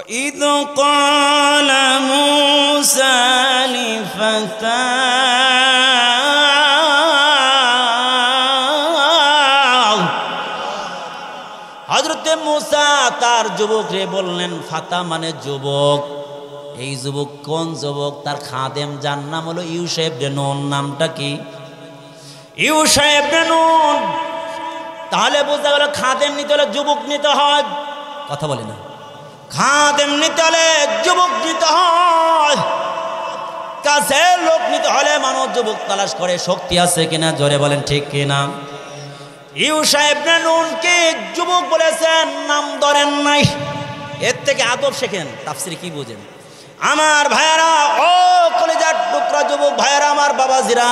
إذ قال موسى لفتاه হযরতে মূসা তার যুবকরে বললেন, ফাতা মানে যুবক। এই যুবক কোন যুবক? তার খাদেম, যার নাম হলো ইউশা ইবনে নুন। নামটা কি? ইউশা ইবনে নুন। তাহলে বোঝা গেল খাদেম নিতে হলে যুবক নিতে হয়। কথা বলে না, খাদেম নিতে হলে যুবক নিতে হয়। কাছে লোক নিতে হলে মানুষ যুবক তালাশ করে, শক্তি আছে কিনা জোরে বলেন ঠিক কিনা। ইউশা ইবনে নুনকে যুবক বলেছেন, নাম ধরেন নাই। এর থেকে আদব শেখেন। তাফসিরে কি বুঝেন আমার ভাইয়েরা? ও কলেজার টুকরা যুবক ভাইয়েরা, আমার বাবাজিরা,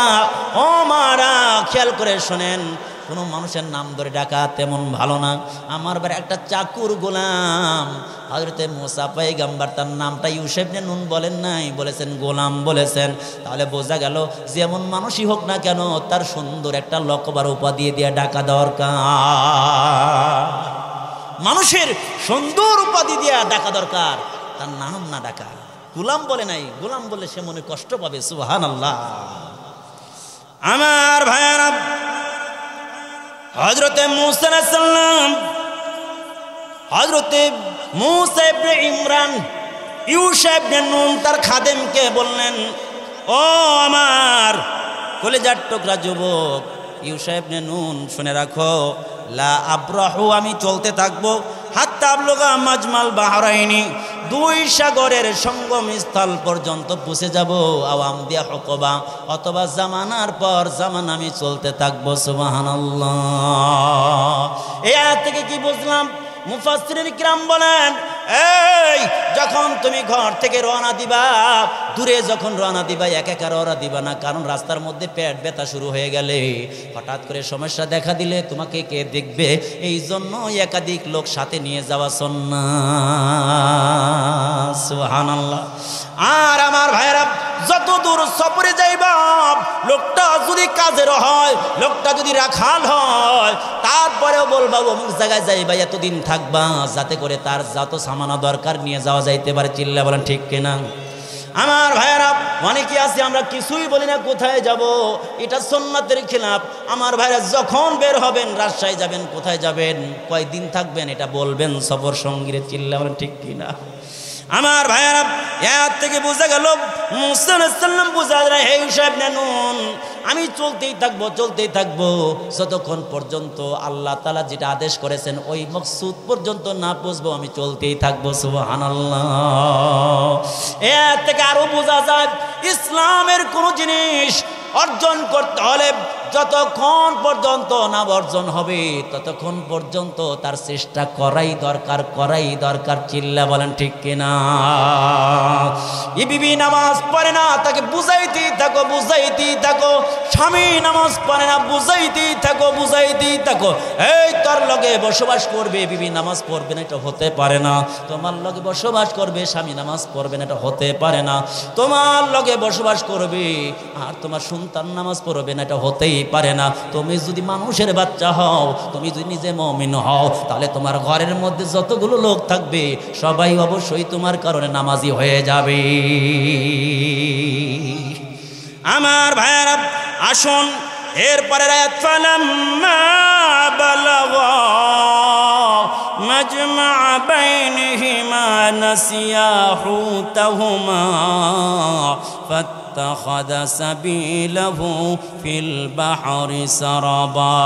ও মারা, খেয়াল করে শোনেন। কোনো মানুষের নাম ধরে ডাকা তেমন ভালো না। আমার বাড়ি একটা চাকুর গোলাম হযরতে মূসা পয়গম্বর, তার নামটা ইউশা ইবনে নুন বলেন নাই, বলেছেন গোলাম বলেছেন। তাহলে বোঝা গেল যেমন মানুষই হোক না কেন, তার সুন্দর একটা লকবার উপাধি দিয়ে ডাকা দরকার। মানুষের সুন্দর উপাধি দিয়ে ডাকা দরকার, তার নাম না ডাকা। গোলাম বলে নাই, গোলাম বলে সে মনে কষ্ট পাবে। সুবহানাল্লাহ। আমার ভাইয়েরা, হযরতে মূসা আলাইহিস সালাম, হযরতে মূসা ইবনে ইমরান, ইউশা ইবনে নুন তার খাদেমকে বললেন, ও আমার কলিজার টুকরা যুবক ইউশা ইবনে নুন, শুনে রাখো, লা আবরাহু, আমি চলতে থাকবো, হাত্তা আবলুগা মাজমাল বাহরাইনি, দুই সাগরের সঙ্গম স্থল পর্যন্ত পৌঁছে যাব। আওয়াম দিয়া হুকবা, অথবা জামানার পর জামানা আমি চলতে থাকবো। সুবহানাল্লাহ। এই আয়াত থেকে কি বুঝলাম? মুফাসসিরিন কিরাম বলেন, এই যখন তুমি ঘর থেকে রওনা দিবা, দূরে যখন রওনা দিবা, একা একা রওনা দিবা না। কারণ রাস্তার মধ্যে পেট ব্যথা শুরু হয়ে গেলে, হঠাৎ করে সমস্যা দেখা দিলে তোমাকে কে দেখবে? এই জন্য একাধিক লোক সাথে নিয়ে যাওয়া সুন্নাহ। সুবহানাল্লাহ। আর আমার ভাইরা, যত দূর সফরে যাইবা, লোকটা যদি কাজের হয়, লোকটা যদি রাখাল হয়, তারপরেও বলবা অমুক জায়গায় যাইবা, এতদিন থাকবা, যাতে করে তার যত সামানা দরকার নিয়ে যাওয়া যাইতে পারে। চিল্লা বলেন ঠিক কিনা। আমার ভাইয়েরা, অনেকে আছে আমরা কিছুই বলি না কোথায় যাব, এটা সুন্নাতের খেলাফ। আমার ভাইরা, যখন বের হবেন, রাজশাহী যাবেন, কোথায় যাবেন, কয়দিন থাকবেন, এটা বলবেন সফর সঙ্গীরে। চিল্লা বলেন ঠিক কিনা। আমার ভাইয়েরা, এর থেকে বোঝা গেল মূসা আলাইহিস সালাম বুঝা যায়, হে ইউশা ইবনে নুন, আমি চলতেই থাকবো, চলতেই থাকবো, যতক্ষণ পর্যন্ত আল্লাহ তাআলা যেটা আদেশ করেছেন ওই মকসুদ পর্যন্ত না পৌঁছবো, আমি চলতেই থাকবো। সুবহানাল্লাহ। এর থেকে আরো বোঝা যায়, ইসলামের কোনো জিনিস অর্জন করতে হলে যতক্ষণ পর্যন্ত না অর্জন হবে, ততক্ষণ পর্যন্ত তার চেষ্টা করাই দরকার, করাই দরকার। চিল্লা বলেন ঠিক কিনা। এই বিবি নামাজ পড়ে না, তাকে বুঝাইতেই থাকো, বুঝাইতেই থাকো। স্বামী নামাজ পড়ে না, বুঝাইতেই থাকো, বুঝাইতেই থাকো। এই তোর লগে বসবাস করবে, বিবি নামাজ পড়বে না, এটা হতে পারে না। তোমার লগে বসবাস করবে, স্বামী নামাজ পড়বে না, এটা হতে পারে না। তোমার লগে বসবাস করবে আর তোমার সন্তান নামাজ পড়বে না, এটা হতেই পারে না। তুমি যদি মানুষের বাচ্চা হও, তুমি যদি নিজে মুমিন হও, তাহলে তোমার ঘরের মধ্যে যতগুলো লোক থাকবে সবাই অবশ্যই তোমার কারণে নামাজি হয়ে যাবে। আমার ভাইয়েরা, আসুন এরপরে আয়াত, ফালাম্মা বালাগা মাজমা বাইনহিমা নাসিয়া হুতাহুমা فاتخذ سبيله في البحر سربا।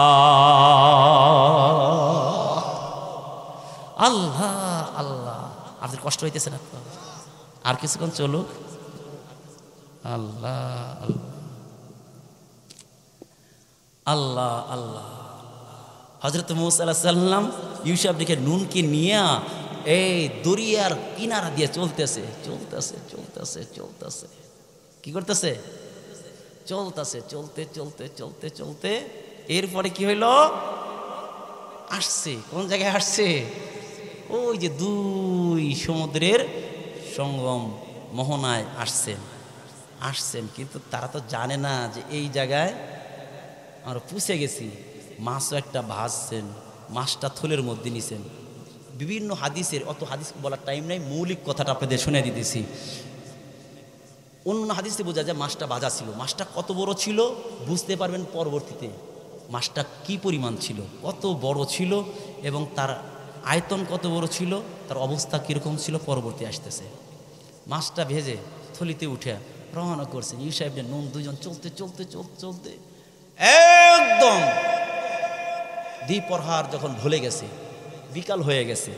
আল্লাহ আল্লাহ, আপনাদের কষ্ট হইতেছে না? আর কিছুক্ষণ চলুক। আল্লাহ আল্লাহ আল্লাহ। হযরত মূসা আলাইহিস সালাম ইউসুফ নবীকে নুনকে নিয়ে এই দরিয়ার কিনারা দিয়ে চলতেছে, চলতেছে, চলতেছে, চলতেছে। কি করতেছে? চলতেছে, চলতে চলতে চলতে চলতে এরপরে কি হইল? আসছে। কোন জায়গায় আসছে? ওই যে দুই সমুদ্রের সঙ্গম মোহনায় আসছেন, আসছেন। কিন্তু তারা তো জানে না যে এই জায়গায় আমরা পুষে গেছি। মাছও একটা ভাজছেন, মাছটা থলের মধ্যে নিছেন, বিভিন্ন হাদিসের, অত হাদিস বলার টাইম নাই, মৌলিক কথাটা আপনাদের শুনে দিতেছি। অন্য হাদিসে বোঝা যায় মাছটা ভাজা ছিল। মাছটা কত বড় ছিল বুঝতে পারবেন পরবর্তীতে। মাছটা কি পরিমাণ ছিল, কত বড় ছিল এবং তার আয়তন কত বড় ছিল, তার অবস্থা কীরকম ছিল পরবর্তী আসতেছে। মাছটা ভেজে থলিতে উঠে রওনা করছেন ইউসা ইবনে নুন, দুজন চলতে চলতে চলতে চলতে একদম দ্বিপ্রহর যখন ভুলে গেছে, বিকাল হয়ে গেছে,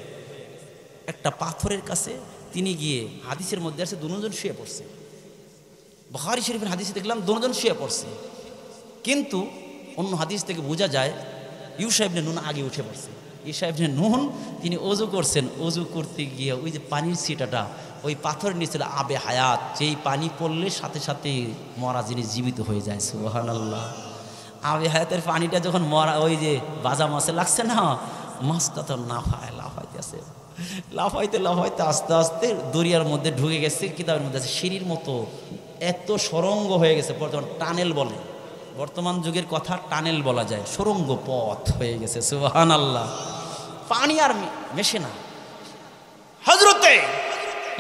একটা পাথরের কাছে তিনি গিয়ে, হাদিসের মধ্যে আছে দুজন শুয়ে পড়ছে, বুখারী শরীফের হাদিসে দেখলাম দুজন শুয়ে পড়ছে, কিন্তু অন্য হাদিস থেকে বোঝা যায় ইউসা ইবনে নুন আগে উঠে পড়ছে। ইউসা ইবনে নুন তিনি ওযু করছেন, ওযু করতে গিয়ে ওই যে পানির ছিটাটা ওই পাথর নিচে আবে হায়াত, যেই পানি পড়লে সাথে সাথে মরা জিনিস জীবিত হয়ে যায়। সুবহানাল্লাহ। আবে হায়াতের পানিটা যখন মরা ওই যে বাজা মাছে লাগছে না, মাছটা তো লাফাইতেছে, লাফাইতে লাফাইতে আস্তে আস্তে দরিয়ার মধ্যে ঢুকে গেছে। কিতাবের মধ্যে আছে সিঁড়ির মতো এত সরঙ্গ হয়ে গেছে, বর্তমান টানেল বলে, বর্তমান যুগের কথা টানেল বলা যায়, সুড়ঙ্গ পথ হয়ে গেছে। সুবহানাল্লাহ। পানি আর মেশে না। হযরতে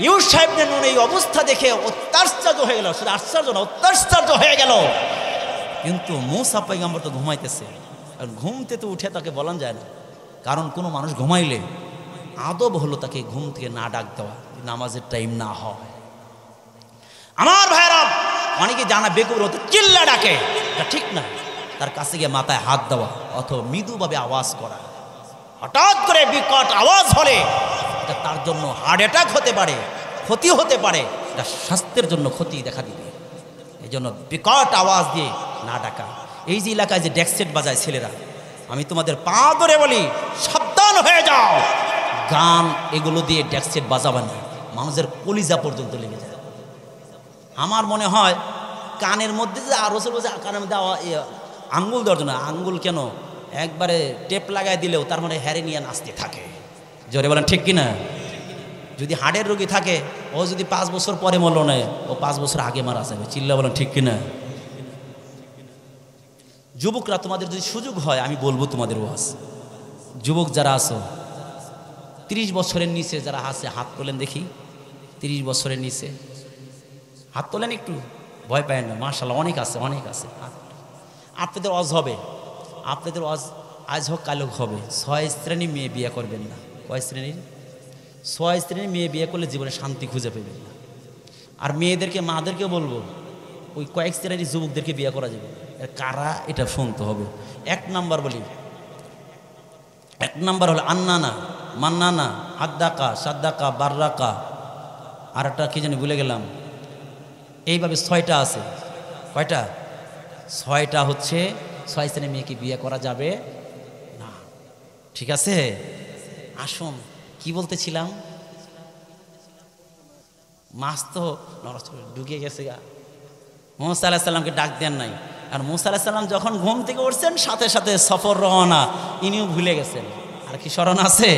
ইউসা ইবনে নুন এই অবস্থা দেখে অত্যাশ্চর্য হয়ে গেল, শুধু আশ্চর্য না, অত্যাশ্চর্য হয়ে গেল। কিন্তু মুসা পয়গম্বর তো ঘুমাইতেছে, আর ঘুমতে তো উঠে তাকে বলা যায় না, কারণ কোনো মানুষ ঘুমাইলে আদব হলো তাকে ঘুম থেকে না ডাক দেওয়া, নামাজের টাইম না হয়। আমার ভাইরা, অনেকে জানা বেকুব হতো চিল্লা ডাকে, এটা ঠিক না। তার কাছে গিয়ে মাথায় হাত দেওয়া অথবা মৃদুভাবে আওয়াজ করা, হঠাৎ করে বিকট আওয়াজ হলে এটা তার জন্য হার্ট অ্যাটাক হতে পারে, ক্ষতি হতে পারে, এটা স্বাস্থ্যের জন্য ক্ষতি দেখা দিবে। এই জন্য বিকট আওয়াজ দিয়ে না ডাকা। এই যে এলাকায় যে ডেকসেট বাজায় ছেলেরা, আমি তোমাদের পা ধরে বলি সাবধান হয়ে যাও, গান এগুলো দিয়ে ডেকসেট বাজাবেন না, মানুষের কলিজা পর্যন্ত লেগে যায়। আমার মনে হয় কানের মধ্যে যে আরো কানের মধ্যে আঙ্গুল দেওয়ার জন্য, আঙ্গুল কেন একবারে টেপ লাগাই দিলেও তার মানে হ্যারে নিয়ে নাচতে থাকে। জোরে বলেন ঠিক কিনা? যদি হার্টের রোগী থাকে, ও যদি 5 বছর পরে মরল না, ও 5 বছর আগে মারা যাবে। চিল্লা বলেন ঠিক কিনা? যুবকরা, তোমাদের যদি সুযোগ হয় আমি বলবো তোমাদের ওয়াজ, যুবক যারা আছো 30 বছরের নিচে যারা আছে হাত তোলেন দেখি। 30 বছরের নিচে হাত তোলেন, একটু ভয় পায় না, মাশাআল্লাহ অনেক আছে, অনেক আছে। আপনাদের ওয়াজ হবে, আপনাদের ওয়াজ আজ হোক কাল হোক হবে। 6 শ্রেণী মেয়ে বিয়ে করবেন না। কয় শ্রেণীর? 6 শ্রেণীর মেয়ে বিয়ে করলে জীবনে শান্তি খুঁজে পেবেন না। আর মেয়েদেরকে, মাদেরকে বলবো ওই কয়েক শ্রেণীর যুবকদেরকে বিয়ে করা যাবে। কারা এটা শুনতে হবে। 1 নাম্বার বলি, 1 নাম্বার হলো আন্নানা, মান্নানা, আদ্দাকা, সাদ্দাকা, বাররাকা, আর একটা কি জানি ভুলে গেলাম। এইভাবে 6টা আছে। কয়টা? 6টা হচ্ছে 6 শ্রেণীর মেয়েকে বিয়ে করা যাবে না। ঠিক আছে? আসুন, কি বলতেছিলাম? মাছ তো ঢুকে গেছে গা। মুসা আলাইহিস সালামকে ডাক দেন নাই। আর মুসা আলাইহিস সালাম যখন ঘুম থেকে উঠছেন সাথে সাথে সফর রওনা, ইনিও ভুলে গেছেন। আর কি স্মরণ আছে?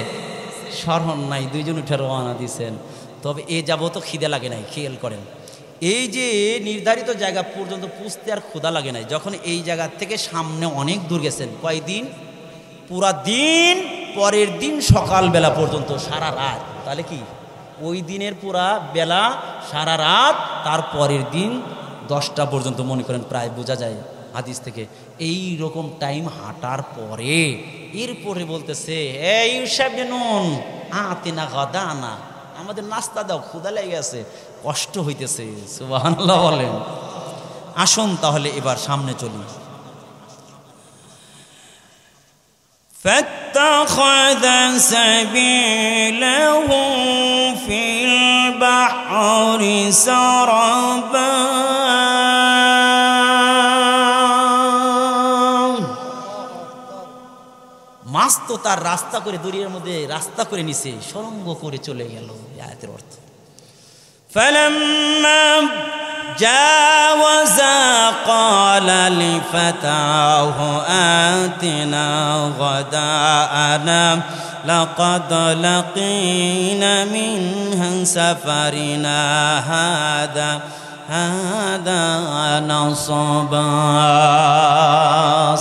স্মরণ নাই, 2 জন উঠে রওনা দিয়েছেন। তবে এ যাবত খিদে লাগে নাই, খেয়াল করেন। এই যে নির্ধারিত জায়গা পর্যন্ত পুষতে আর ক্ষুধা লাগে নাই। যখন এই জায়গা থেকে সামনে অনেক দূর গেছেন, কয়দিন? পুরা দিন, পরের দিন সকালবেলা পর্যন্ত, সারা রাত। তাহলে কি ওই দিনের পুরা বেলা, সারা রাত, তার পরের দিন 10টা পর্যন্ত মনে করেন, প্রায় বোঝা যায় হাদিস থেকে। এই রকম টাইম হাঁটার পরে এরপরে বলতেছে, এই ইউসা ইবনে নুন আতিনা গাদানা, আমাদের নাস্তা দাও, ক্ষুধা লেগে গেছে, কষ্ট হইতেছে। সুবহানাল্লাহ বলেন। আসুন তাহলে এবার সামনে চলি। فاتخذ سبيله في البحر سربا মাছ তো তার রাস্তা করে, দরিয়ার মধ্যে রাস্তা করে নিছে, সুড়ঙ্গ করে চলে গেল। আয়াতের অর্থ, فلما جاوزا قال لفتاه آتنا غداءنا لقد لقينا من سفرنا هذا نصبا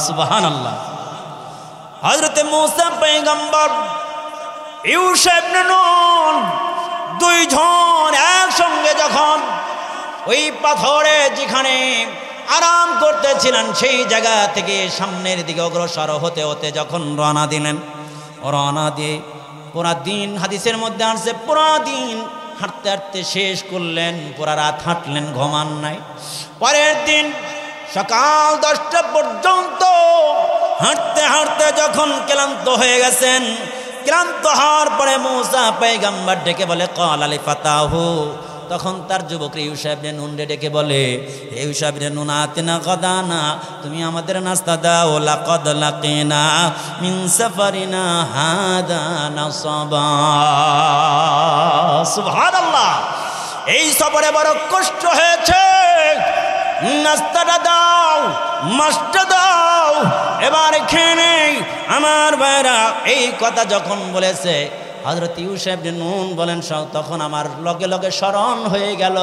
সুবহানাল্লাহ। হযরতে মুসা পয়গম্বর ইউসা ইবনে নুন দুইজন একসঙ্গে যখন ওই পাথরে যেখানে আরাম করতেছিলেন সেই জায়গা থেকে সামনের দিকে অগ্রসর হতে হতে যখন রওনা দিলেন, রওনা দিয়ে পুরা দিন হাদিসের মধ্যে আসছে পুরা দিন হাঁটতে হাঁটতে শেষ করলেন, পুরা রাত হাঁটলেন, ঘুমান নাই। পরের দিন সকাল 10টা পর্যন্ত হাঁটতে হাঁটতে যখন ক্লান্ত হয়ে গেছেন, ক্লান্ত হওয়ার পরে মূসা পয়গম্বর ডেকে বলে ক্বাল আলি ফাতাহু, তখন তার যুবক ইউসা ইবনে নুন ডেকে বলে ইউসা ইবনে নুন আতিনা গাদানা, তুমি আমাদের নাস্তা দাও, লাকাদ লাকিনা মিন সাফারিনা হাদা নাসাবা। সুবহানাল্লাহ, এই সফরে বড় কষ্ট হয়েছে, নাস্তাটা দাও, মাছটা দাও, এবার এখানে আমার ভাইরা। এই কথা যখন বলেছে হযরত ইউসা ইবনে নুন বলেন, তখন আমার লগে লগে স্মরণ হয়ে গেল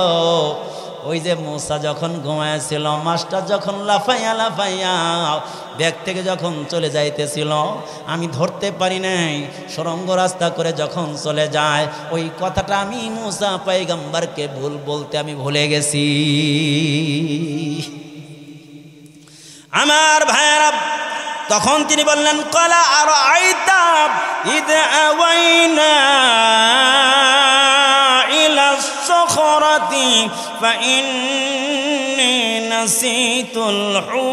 ওই যে মূসা যখন ঘুমাইছিল, মাছটা যখন লাফাইয়া লাফাইয়া ব্যাগ থেকে যখন চলে যাইতেছিল, আমি ধরতে পারি নাই, সুড়ঙ্গ রাস্তা করে যখন চলে যায়, ওই কথাটা আমি মূসা পয়গম্বরকে বলতে আমি ভুলে গেছি। আমার ভাইরা, তখন তিনি বললেন ক্বালা আরাআইতা ইদ আওয়াইনা ইলা সখরাতি ফাইন্নী নাসিতুল হুত।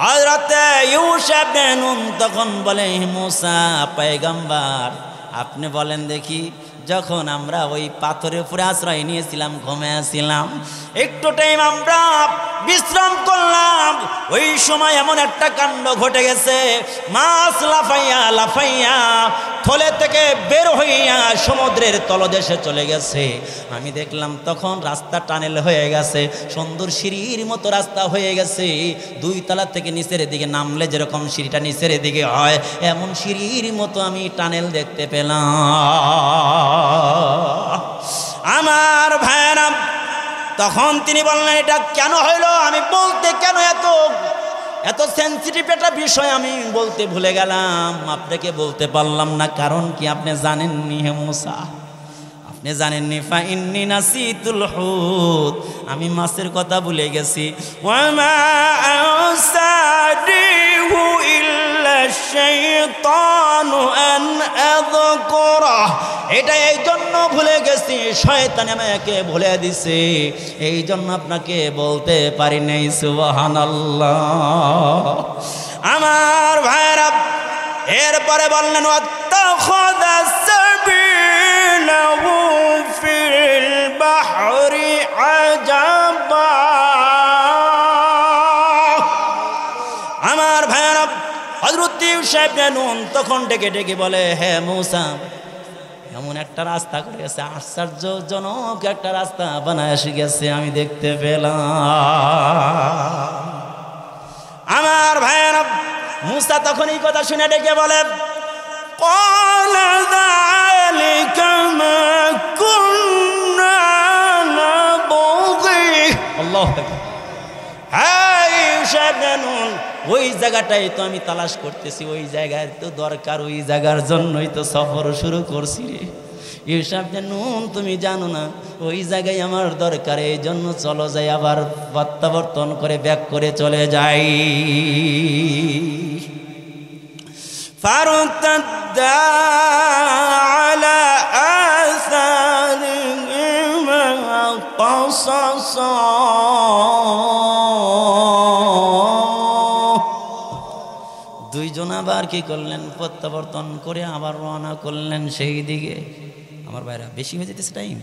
হযরত ইউসা ইবনে নুন তখন বলে, মূসা পয়গম্বর আপনি বলেন দেখি, যখন আমরা ওই পাথরের উপরে আশ্রয় নিয়েছিলাম, ঘুমিয়েছিলাম, একটু টাইম আমরা বিশ্রাম করলাম, ওই সময় এমন একটা কাণ্ড ঘটে গেছে, মাছ লাফাইয়া লাফাইয়া থলে থেকে বের হইয়া সমুদ্রের তলদেশে চলে গেছে। আমি দেখলাম তখন রাস্তা টানেল হয়ে গেছে, সুন্দর সিঁড়ির মতো রাস্তা হয়ে গেছে, 2 তলা থেকে নিচের দিকে নামলে যেরকম সিঁড়িটা নিচের দিকে হয়, এমন সিঁড়ির মতো আমি টানেল দেখতে পেলাম। আমার ভাইরা, তখন তিনি বললেন এটা কেন হইল, আমি বলতে কেন এত সেন্সিটিভ একটা বিষয় আমি বলতে ভুলে গেলাম, আপনাকে বলতে পারলাম না। কারণ কি আপনি জানেননি হে মূসা, আপনি জানেননি ফাইন্নী নাসিতুল হুত, আমি মাছের কথা ভুলে গেছি। ওয়ামা আসাদিহু ইল্লা শাইতানু আন আযকুরা, এটা এই জন্য ভুলে গেছি, শয়তান আমাকে ভুলে দিছে, এই জন্য আপনাকে বলতে পারি নাই। সুবহানাল্লাহ। আমার ভাইরা, এরপরে বললেন ওয়াত্তাখাযা সাবিলাহু ফিল বাহরি আজাবা। আমার ভাইরা, হযরত ইউসা ইবনে নুন তখন ডেকে ডেকে বলে, হে মূসা, এমন একটা রাস্তা করে গেছে, আশ্চর্যজনক একটা রাস্তা বানায় এসে গেছে, আমি দেখতে পেলাম। আমার ভাইরা, মূসা তখন এই কথা শুনে ডেকে বলে ক্বালা যালিকা মা কুন্না নাবগি। আল্লাহু আকবার। হ্যাঁ ইউসা ইবনে নুন, ওই জায়গাটাই তো আমি তালাশ করতেছি, ওই জায়গায় তো দরকার, ওই জায়গার জন্যই তো সফর শুরু করছি রে ইউসা ইবনে নুন, তুমি জানো না ওই জায়গায় আমার দরকার, এই জন্য চলো যাই, আবার প্রত্যাবর্তন করে ব্যাক করে চলে যাই। ফারতাদ্দা আলা আসারিহিমা কাসাসা। দুইজন আবার কি করলেন, প্রত্যাবর্তন করে আবার রওনা করলেন সেই দিকে। আমার ভাইরা, বেশি হয়ে যেতেছে টাইম,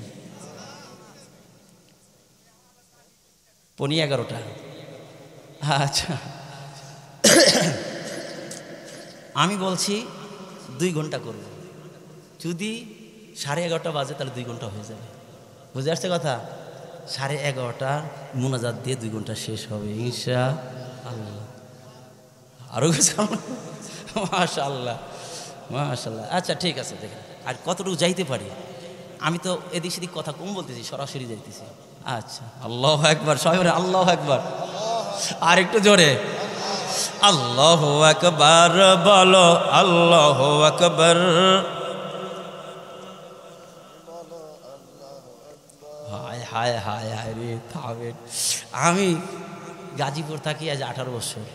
11:15। আচ্ছা, আমি বলছি 2 ঘন্টা করব, যদি 11:30 বাজে তাহলে 2 ঘন্টা হয়ে যাবে। বুঝে আসছে কথা? 11:30 মুনাজাত দিয়ে 2 ঘন্টা শেষ হবে ইনশাআল্লাহ। আরো মাশাআল্লাহ মাশাআল্লাহ। আচ্ছা ঠিক আছে, দেখেন আর কতটুকু যাইতে পারি। আমি তো এদিক সেদিক কথা কম বলতেছি, সরাসরি যাইতেছি। আচ্ছা, আল্লাহু আকবার, সবাই বলে আল্লাহু আকবার। আর একটু জোরে আল্লাহু আকবার বলো, আল্লাহু আকবার। হায় হায় হায় হায় রে থামেন। আমি গাজীপুর থাকি আজ 18 বছর।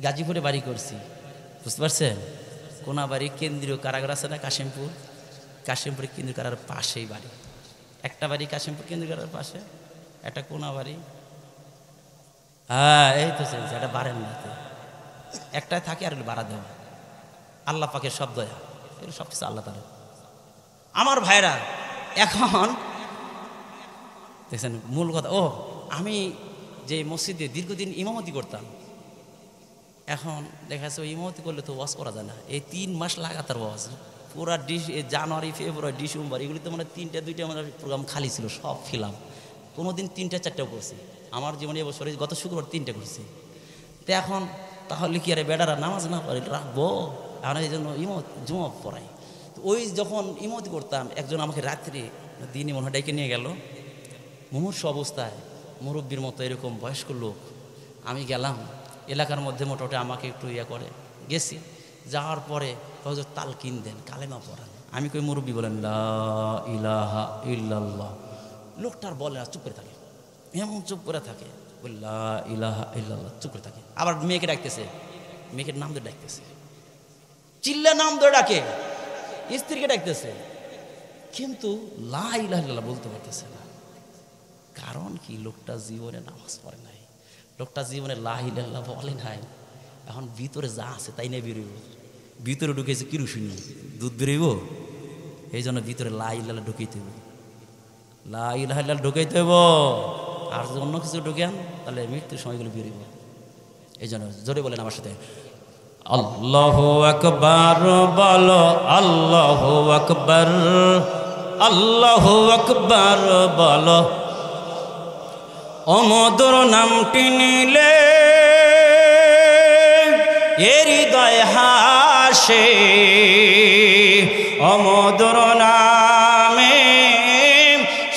গাজীপুরে বাড়ি করছি, বুঝতে পারছেন? কোনাবাড়ি কেন্দ্রীয় কারাগার আছে না কাশিমপুর, কাশিমপুর কেন্দ্রীয় কারাগারের পাশেই বাড়ি। একটা বাড়ি কাশিমপুর কেন্দ্রীয় কারাগারের পাশে, একটা কোনাবাড়ি। হ্যাঁ এই তো চেয়েছে, একটা বারান্দাতে একটাই থাকে আর বাড়া দেওয়া। আল্লাহ পাকের সব দয়া, এগুলো সব কিছু আল্লাহ তাআলা। আমার ভাইরা এখন দেখছেন মূল কথা। ও আমি যে মসজিদে দীর্ঘদিন ইমামতি করতাম, এখন দেখা যাচ্ছে ইমামতি করলে তো ওয়াজ করা যায় না। এই 3 মাস লাগাতার ওয়াজ, পুরা জানুয়ারি ফেব্রুয়ারি ডিসেম্বর এগুলিতে মানে 3টা 2টা আমার প্রোগ্রাম খালি ছিল, সব ফিলাম। কোনোদিন 3টা 4টাও করছি আমার জীবনে। এবছরে গত শুক্রবার 3টে করছি। তো এখন তাহলে কি আরে বেড়ারা নামাজ না পড়ে রাখবো? এখন এই জন্য জুমা পড়াই। তো ওই যখন ইমামতি করতাম, একজন আমাকে রাত্রে দিনই মনে হয় ডেকে নিয়ে গেল, মুমূর্ষু অবস্থায়, মুরব্বীর মতো এরকম বয়স্ক লোক। আমি গেলাম, এলাকার মধ্যে মোটামুটি আমাকে একটু করে গেছি। যাওয়ার পরে হয়তো তালকিন দেন, কালেমা পড়ান। আমি কই মুরব্বী বলেন লা ইলাহা ইল্লাল্লাহ। লোকটার বলে না, চুপ করে থাকে, এমন চুপ করে থাকে, লা ইলাহা ইল্লাল্লাহ, চুপ করে থাকে। আবার মেয়েকে ডাকতেছে, মেয়েকে নাম ধরে ডাকতেছে, চিল্লা নাম ধরে ডাকে। স্ত্রীকে ডাকতেছে, কিন্তু লা ইলাহা ইল্লাল্লাহ বলতে পারতেছে না। কারণ কি? লোকটা জীবনে নামাজ পড়ে নাই, লোকটা জীবনে লা ইলাহা ইল্লাল্লাহ বলে নাই। এখন ভিতরে যা আছে তাই নিয়ে বেরোইব। ভিতরে ঢুকেছে কিরুশিনি, দুধ বেরোইব। এই জন্য ভিতরে লা ইলাহা ইল্লাল্লাহ ঢুকাইতে হইব, লা ইলাহা ইল্লাল্লাহ ঢুকাইতে হইব। আর যদি অন্য কিছু ঢুকেন তাহলে মৃত্যুর সময়গুলো বেরোইব। এই জন্য জোরে বলেন আমার সাথে, আল্লাহু আকবার বলো, আল্লাহু আকবার, আল্লাহু আকবার বলো। ও মধুর নামটি নিলে এ হৃদয় হাসে, ও মধুর নামে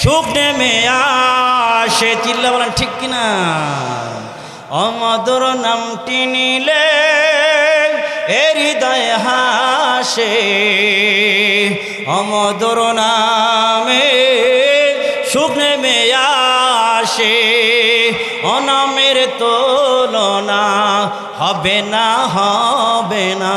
সুখ নেমে আসে। চিল্লা বলেন ঠিক কিনা? ও মধুর নামটি নিলে এ হৃদয় হাসে, ও মধুর নামে সুখ নেমে আসে। অনামের তুলনা হবে না, হবে না।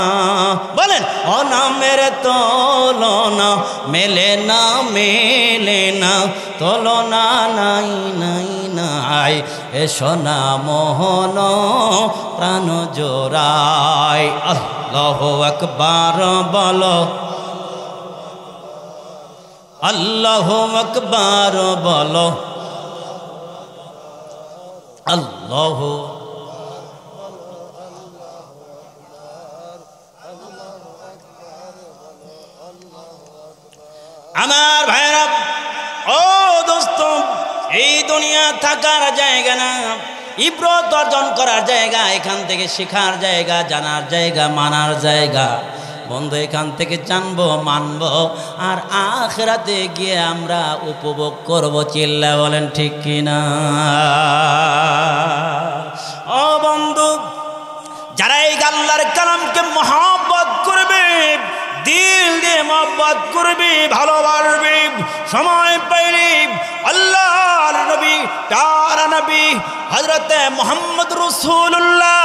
বলেন অনামের তুলনা মেলে না, মেলে না, তুলনা নাই নাই নাই। এসো না মোহন প্রাণ জোড়াই, আল্লাহু আকবার বলো, আল্লাহু আকবার বলো, আল্লাহ। আমার ভাইরা, ও দোস্ত, এই দুনিয়া থাকার জায়গা না, ইবরত অর্জন করার জায়গা, এখান থেকে শেখার জায়গা, জানার জায়গা, মানার জায়গা। বন্ধু এখান থেকে জানবো, মানবো, আর আখিরাতে গিয়ে আমরা উপভোগ করব। চিল্লা বলেন ঠিক কিনা? ও বন্ধু, যারা এই আল্লাহর কালামকে মহব্বত করবে, দিল দিয়ে মহব্বত করবে, ভালোবাসবে, সময় পাইলে আল্লাহর নবী, তার নবী হযরতে মুহাম্মদ রাসূলুল্লাহ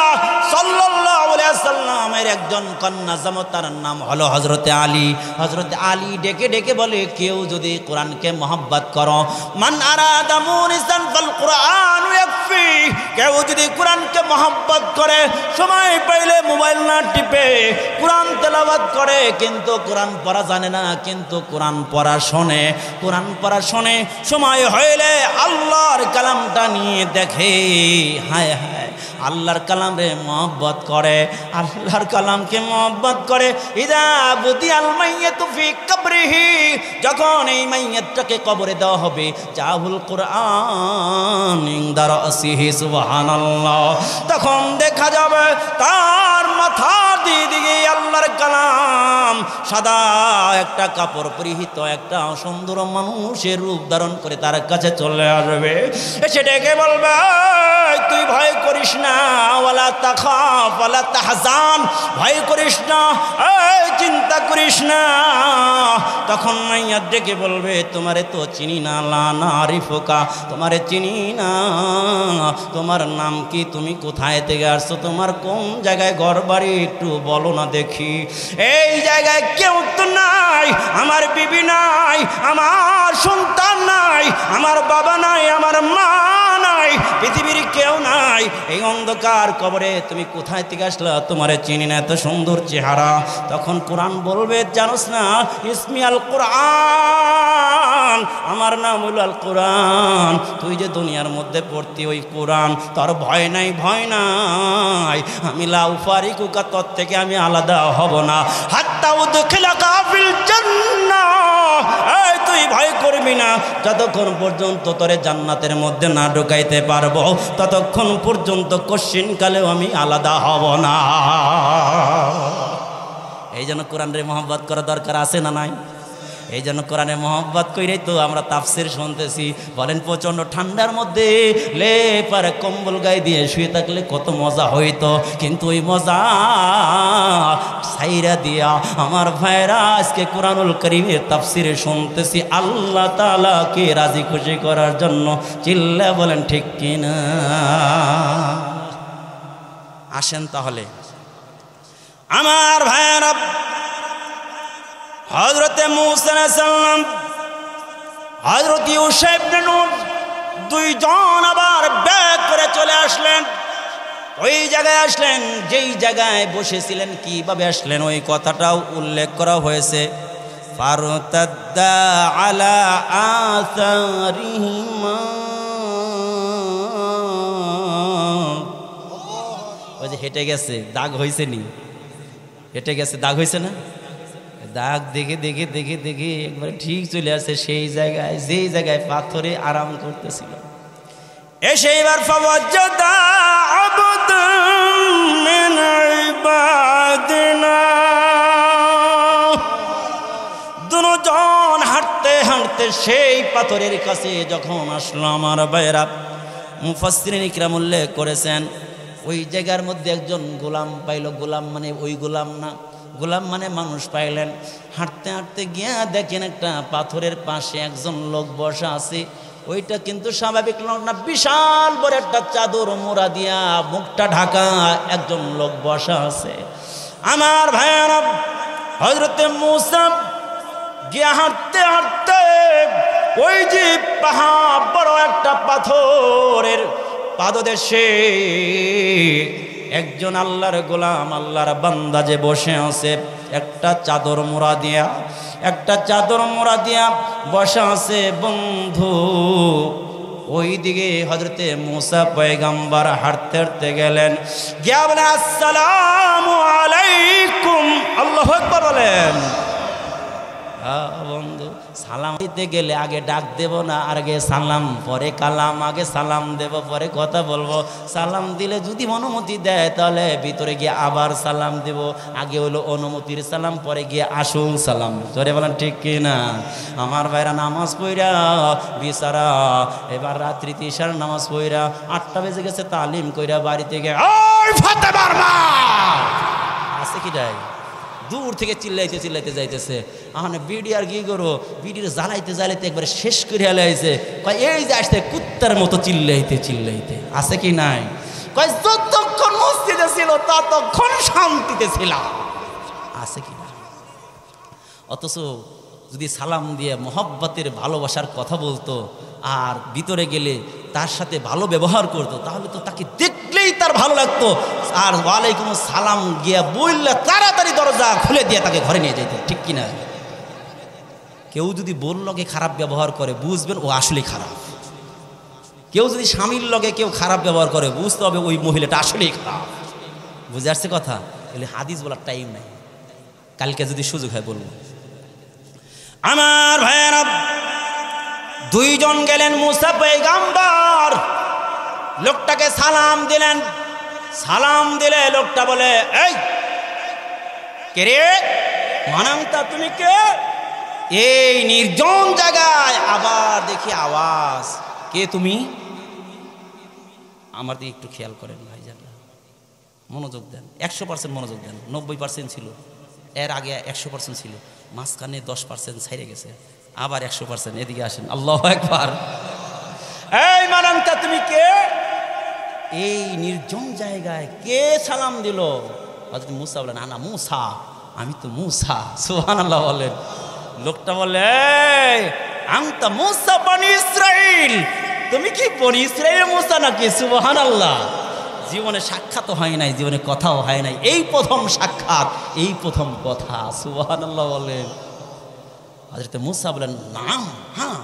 সাল্লাল্লাহু আলাইহি সাল্লামের একজন কন্যা জমজ, তার নাম হলো হযরতে আলী। হযরতে আলী ডেকে ডেকে বলে, কেউ যদি কোরআনকে মহব্বত করো, মান আরাদা মুনিসান ফাল কুরআন ইয়াকফি, কেউ যদি কোরআনকে মহব্বত করে, সময় পাইলে মোবাইল না টিপে কোরআন তেলাওয়াত করে, কিন্তু কোরআন পড়া জানে না, কিন্তু কোরআন পড়া শোনে, কোরআন পড়া শোনে, সময় হইলে আল্লাহর কালামটা নিয়ে দেখে, হায় হায় আল্লাহর কালামে মহব্বত করে, আল্লাহর কালামকে মহব্বত করে। ইদা বুদিয়াল মাইয়াতু ফি কবরিহি, যখন এই মাইয়াতটাকে কবরে দেওয়া হবে, জাহুল কুরআন ইনদা রাসিহি, সুবহানাল্লাহ, তখন দেখা যাবে তার মাথার দিকে আল্লাহর কালাম সাদা একটা কাপড় পরিহিত একটা সুন্দর মানুষের রূপ ধারণ করে তার কাছে চলে আসবে, এসে ডেকে বলবে তুই ভয় করিস না, ওয়ালা তাখাফ ওয়ালা তাহজান, ভয় করিস না, চিন্তা করিস না। তখন মাইয়া ডেকে বলবে তোমারে তো চিনি না, লা নারিফুকা, তোমারে চিনি না, তোমার নাম কি, তুমি কোথায় থেকে আসছো, তোমার কোন জায়গায় ঘর বাড়ি একটু বলো না দেখি। এই জায়গায় কেউ তো নাই, আমার বিবি নাই, আমার সন্তান নাই, আমার বাবা নাই, আমার মা নাই, পৃথিবীর কেউ নাই, এই অন্ধকার কবরে তুমি কোথায় থেকে আসলা, তোমারে চিনি না, এত সুন্দর চেহারা। তখন কোরআন বলবে জানোস না, ইসমি আল কোরআন, আমার নাম হইল আল কোরআন, তুই যে দুনিয়ার মধ্যে পড়তি ওই কোরআন, তোর ভয় নাই, ভয় নাই, আমি লা উফারিকুকা, তোর থেকে আমি আলাদা হব না, হাত্তা উদখিলাকা ফিল জান্নাহ, এই তুই ভয় করবি না, যতক্ষণ পর্যন্ত তোরে জান্নাতের মধ্যে না ঢুকাইতে পারবো ততক্ষণ পর্যন্ত কশিনকালেও আমি আলাদা হব না। এই জন্য কোরআনের মহব্বত করা দরকার আছে না নাই? এই জন্য কোরআনে মহব্বত কইরাই তো আমরা তাফসির শুনতেছি। বলেন প্রচণ্ড ঠান্ডার মধ্যে লেপার কম্বল গায়ে দিয়ে শুয়ে থাকলে কত মজা হইতো, কিন্তু ওই মজা সাইরা দিয়া আমার ভাইরা আজকে কোরআনুল কারীমের তাফসিরে শুনতেছি আল্লাহ তাআলাকে রাজি খুশি করার জন্য। চিল্লা বলেন ঠিক কিনা? আসেন তাহলে আমার ভাইরা, হযরতে মূসা আলাইহিস সালাম, হযরত ইউসুফ ইবনে নূন দুইজন আবার ব্যাক করে চলে আসলেন। ওই জায়গায় আসলেন যেই জায়গায় বসেছিলেন, কিভাবে আসলেন ওই কথাটাও উল্লেখ করা হয়েছে। ফারতাদ্দা আলা আসারিহিমা, ওই যে হেঁটে গেছে, দাগ হয়েছে নি, হেঁটে গেছে, দাগ হয়েছে না, দাগ দেখে দেখে দেখে দেখে একবারে ঠিক চলে আসে সেই জায়গায় যেই জায়গায় পাথরে আরাম করতেছিল। এসে এবার ফাওয়াজ্জাদা আবদাম মিন ইবাদিনা, দুজন হাঁটতে হাঁটতে সেই পাথরের কাছে যখন আসলো আমার ভাইরা, মুফাসসিরিন ইকরাম উল্লেখ করেছেন ওই জায়গার মধ্যে একজন গোলাম পাইল। গোলাম মানে ওই গোলাম না, গোলাম মানে মানুষ পাইলেন। হাঁটতে হাঁটতে গিয়া দেখেন একটা পাথরের পাশে একজন লোক বসা আছে। ওইটা কিন্তু স্বাভাবিক লোক না, বিশাল বড় একটা চাদর মোড়া দিয়া মুখটা ঢাকা একজন লোক বসা আছে। আমার ভাইয়েরা, হযরতে মূসা গিয়া হাঁটতে হাঁটতে ওই যে পাহাড় বড় একটা পাথরের পাদদেশে একজন আল্লাহর গোলাম, আল্লাহর বান্দা যে বসে আছে, একটা চাদর মোড়া দিয়া, একটা চাদর মোড়া দিয়া বসে আছে বন্ধু। ওই দিকে হযরতে মূসা পয়গম্বর হাঁটতে হাঁটতে গেলেন, গিয়া বলেন আসসালামু আলাইকুম, আল্লাহু আকবার বলেন। বন্ধু, সালাম দিতে গেলে আগে ডাক দেব না, আগে সালাম পরে কালাম, আগে সালাম দেব পরে কথা বলবো। সালাম দিলে যদি অনুমতি দেয় তাহলে ভিতরে গিয়ে আবার সালাম দেব। আগে হলো অনুমতির সালাম, পরে গিয়ে আসল সালাম। জোরে বলেন ঠিক কিনা? আমার ভাইরা নামাজ পড়া বিচারা এবার রাত্রি ইশার নামাজ পড়া 8টা বেজে গেছে, তালিম কইরা বাড়িতে গিয়ে ফাতেমার মা আছে কি যায় দূর থেকে চিল্লাইতে চিল্লাইতে যাইতেছে। আহনে বিডি আর কি করো, বিডির জ্বালাইতে জ্বালাইতে একবারে শেষ করে হেলাইছে। কয় এই যে আসতে কুত্তার মতো চিল্লাইতে চিল্লাইতে, আছে কি নাই? কয় যতক্ষণ মসজিদে ছিল ততক্ষণ শান্তিতে ছিলাম, আছে কি না? অথচ যদি সালাম দিয়ে মহব্বতের ভালোবাসার কথা বলতো আর ভিতরে গেলে তার সাথে ভালো ব্যবহার করতো, তাহলে তো তাকে দেখলেই তার ভালো লাগতো। আর ওয়ালাইকুম সালাম গিয়া বললে তাড়াতাড়ি দরজা খুলে দিয়ে তাকে ঘরে নিয়ে যেত, ঠিক কিনা? কেউ যদি বোন লগে খারাপ ব্যবহার করে বুঝবেন ও আসলেই খারাপ। কেউ যদি স্বামীর লগে কেউ খারাপ ব্যবহার করে বুঝতে হবে ওই মহিলাটা আসলেই খারাপ। বুঝে আসছে কথা? বলে হাদিস বলার টাইম নাই, কালকে যদি সুযোগ হয় বলবো। আমার ভাইয়েরা, দুইজন গেলেন মূসা পয়গম্বর, লোকটাকে সালাম দিলেন। সালাম দিলে লোকটা বলে এই কে রে? মানাংতা তুমি কে? এই নির্জন জায়গায় আবার দেখি আওয়াজ, কে তুমি? আমার দিকে একটু খেয়াল করেন ভাইজানরা, মনোযোগ দেন, 100% মনোযোগ দেন। 90% ছিল, এর আগে 100% ছিল, মাঝখানে 10% ছাইড়ে গেছে, আবার 100%। এদিকে আসেন, আল্লাহু আকবার। এই মানাংতা তুমি কে? এই নির্জন জায়গায় কে সালাম দিল? হযরত মূসা বলেন, আনা মূসা, আমি তো মূসা। সুবহানাল্লাহ বলেন। লোকটা বলে, আনতা মূসা বনি ইসরাইল, তুমি কি বনি ইসরাইলের মূসা নাকি? সুবহানাল্লাহ। জীবনে সাক্ষাৎ হয় নাই, জীবনে কথাও হয় নাই, এই প্রথম সাক্ষাৎ, এই প্রথম কথা। সুবহানাল্লাহ বলেন। হযরত মূসা বলেন, নাম, হ্যাঁ,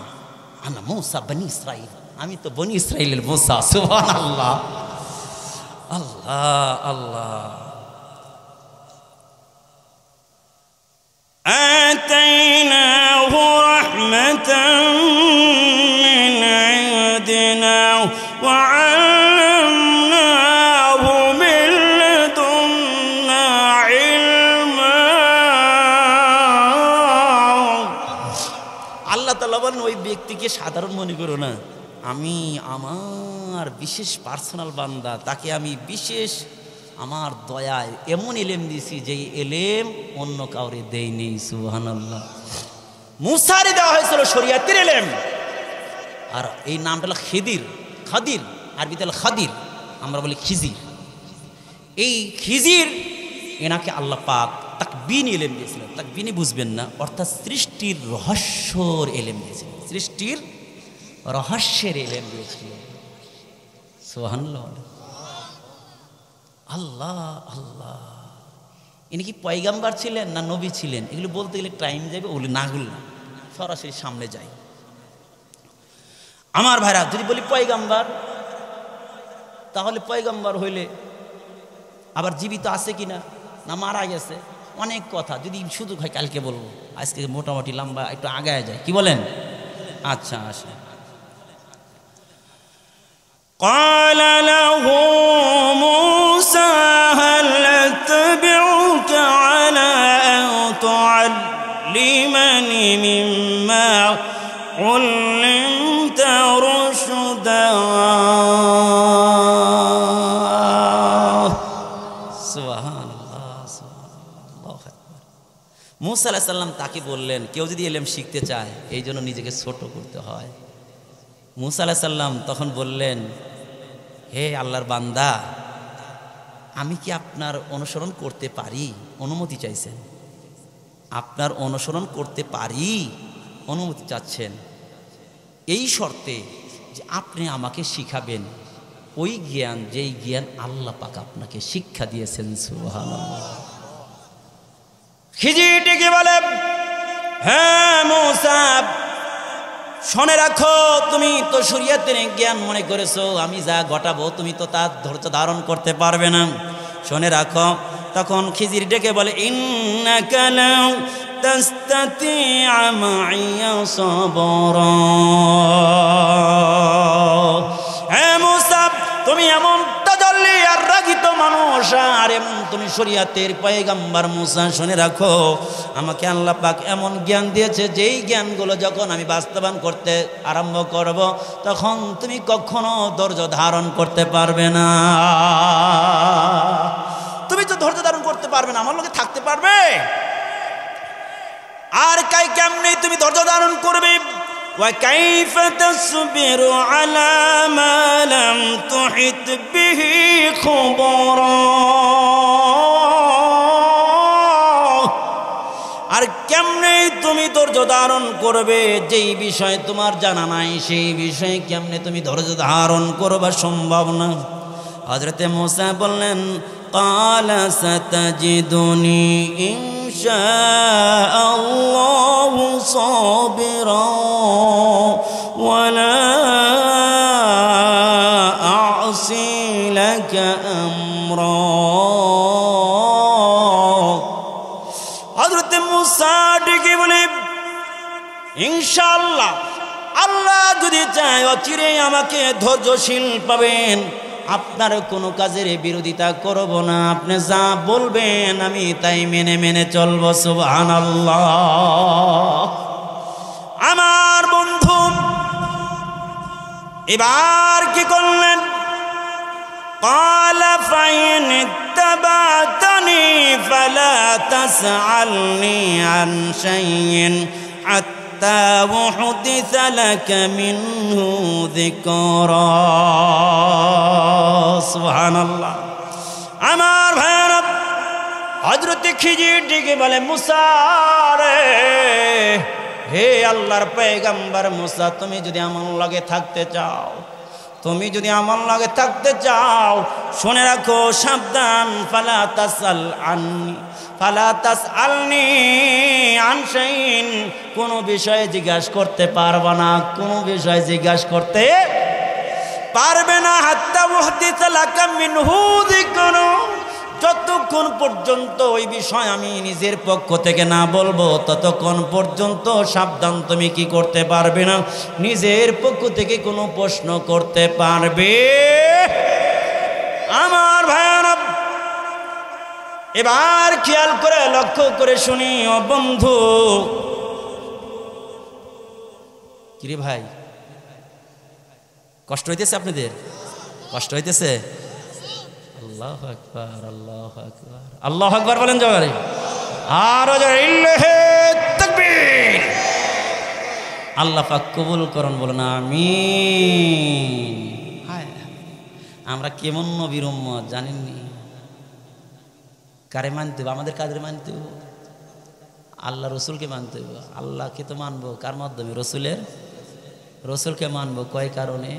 আনা মূসা বনি ইসরাইল, আমি তো বনি ইসরাইলের মূসা। সুবহানাল্লাহ। আল্লাহ আল্লাহ। آتيناه رحمة من عندنا وعلمناه من لدنا علما। আল্লাহ তাআলা বলেন, ওই ব্যক্তিকে সাধারণ মনে করো না, আমি আমার বিশেষ পার্সোনাল বান্দা, তাকে আমি বিশেষ আমার দয়ায় এমন এলেম দিছি যে এলেম অন্য কাউরে দেই নেই। সুবহানাল্লাহ। মুসারে দেওয়া হয়েছিল শরীয়তের এলেম, আর এই নামটা হলো খিদির, খাদির, আরবিতে হলো খাদির, আমরা বলি খিজির। এই খিজির এনাকে আল্লাহ পাক তাকবিন এলেম দিয়েছিলেন। তাকবিনি বুঝবেন না, অর্থাৎ সৃষ্টির রহস্যর এলেম দিয়েছিলেন, সৃষ্টির রহস্যের এলেম দিয়েছিলেন। সুবহানাল্লাহ। আল্লাহ আল্লাহ। ইনি কি পয়গাম্বার ছিলেন না নবী ছিলেন? এগুলো বলতে গেলে টাইম যাবে, ওগুলো না গুলো না, সরাসরি সামনে যাই। আমার ভাইরা, যদি বলি পয়গাম্বার, তাহলে পয়গাম্বার হইলে আবার জীবিত আছে কিনা না মারা গেছে, অনেক কথা। যদি শুধু হয় কালকে বলবো, আজকে মোটামুটি লম্বা, একটু আগায় যায়, কি বলেন? আচ্ছা আসে। قال له موسى هل أتبعك على أن تعلمني مما علمت رشدا। সুবহানাল্লাহ সুবহানাল্লাহ। মুসা আলাইহিস সালাম তাকে বললেন, কেউ যদি ইলম শিখতে চায় এই জন্য নিজেকে ছোট করতে হয়। মুসা আলাইহিস সালাম তখন বললেন, হে আল্লাহর বান্দা, আমি কি আপনার অনুসরণ করতে পারি? অনুমতি চাইছেন, আপনার অনুসরণ করতে পারি, অনুমতি চাচ্ছেন, এই শর্তে যে আপনি আমাকে শিখাবেন ওই জ্ঞান, যেই জ্ঞান আল্লাহ পাক আপনাকে শিক্ষা দিয়েছেন। সুবহানাল্লাহ। খিজির ডেকে বলে, হ্যাঁ মুসা, শুনে রাখো, তুমি তো শরীয়তের জ্ঞান মনে করেছো, আমি যা ঘটাবো তুমি তো তার ধৈর্য ধারণ করতে পারবে না। শুনে রাখো। তখন খিজির ডেকে বলে, ইন্নাকা লা তাস্তাতি'আ মা'ইয়া সাবরা। হে মুসা, তুমি এমন তাজাল্লি আর রাগিত মানুষ, আর এমন তুমি শরীয়তের পয়গাম্বার মুসা, শুনে রাখো, আমাকে আল্লাহ পাক এমন জ্ঞান দিয়েছে, যেই জ্ঞানগুলো যখন আমি বাস্তবায়ন করতে আরম্ভ করব, তখন তুমি কখনো ধৈর্য ধারণ করতে পারবে না। তুমি তো ধৈর্য ধারণ করতে পারবে না, আমার লোকে থাকতে পারবে? আর কেমনে তুমি ধৈর্য ধারণ করবে? وكيف تصبر على ما لم تحط به خبرا। আর কেমনে তুমি ধৈর্য ধারণ করবে যেই বিষয় তোমার জানা নাই, সেই বিষয়ে কেমনে তুমি ধৈর্য ধারণ করবা? সম্ভব না। হযরতে মুসা বললেন, قال ستجدني إن شاء الله صابرا ولا أعصي لك أمرا। হযরতে মুসা ডেকে বলে, ইনশাআল্লাহ, আল্লাহ যদি চায় অচিরেই আমাকে ধৈর্যশীল পাবেন, আপনার কোনো কাজের বিরোধিতা করব না, আপনি যা বলবেন আমি তাই মেনে মেনে চলব। সুবহানাল্লাহ। আমার বন্ধু এবার কি করলেন? قال فإن اتبعتني فلا تسألني عن شيء حتى أحدث لك منه ذكرا। سبحان الله। আমার ভাইরা হযরত খিজির ডেকে বলে, মুসা রে, হে আল্লাহর পয়গম্বর মুসা, তুমি যদি আমার লগে থাকতে চাও, তুমি যদি আমার লগে থাকতে চাও, শুনে রাখো, সাবধান, ফালা তাসআলনি আন শাইইন, কোন বিষয়ে জিজ্ঞাসা করতে পারবে না, কোন বিষয়ে জিজ্ঞাসা করতে পারবে না। হাত্তা উহদিস লাকা মিনহু যিকরু, যতক্ষণ পর্যন্ত ওই বিষয় আমি নিজের পক্ষ থেকে না বলবো ততক্ষণ পর্যন্ত সাবধান, তুমি কি করতে পারবে না, নিজের পক্ষ থেকে কোনো প্রশ্ন করতে পারবে। আমার ভাইরা এবার খেয়াল করে লক্ষ্য করে শুনি, ও বন্ধু, কিরে ভাই, কষ্ট হইতেছে আপনাদের? কষ্ট হইতেছে? আল্লাহু আকবার, আল্লাহু আকবার, আল্লাহু আকবার বলেন জোরে, আর জোরে, ইল্লাহি তাকবীর। আল্লাহ পাক কবুল করুন, বলুন আমিন। হায়, আমরা কেমন নবীর উম্মত জানেননি? কারে মানতে হবে? আমাদের কাদের মানতে হবে? আল্লাহ রসুলকে মানতে হবে। আল্লাহকে তো মানবো কার মাধ্যমে? রসুলকে মানবো কয় কারণে?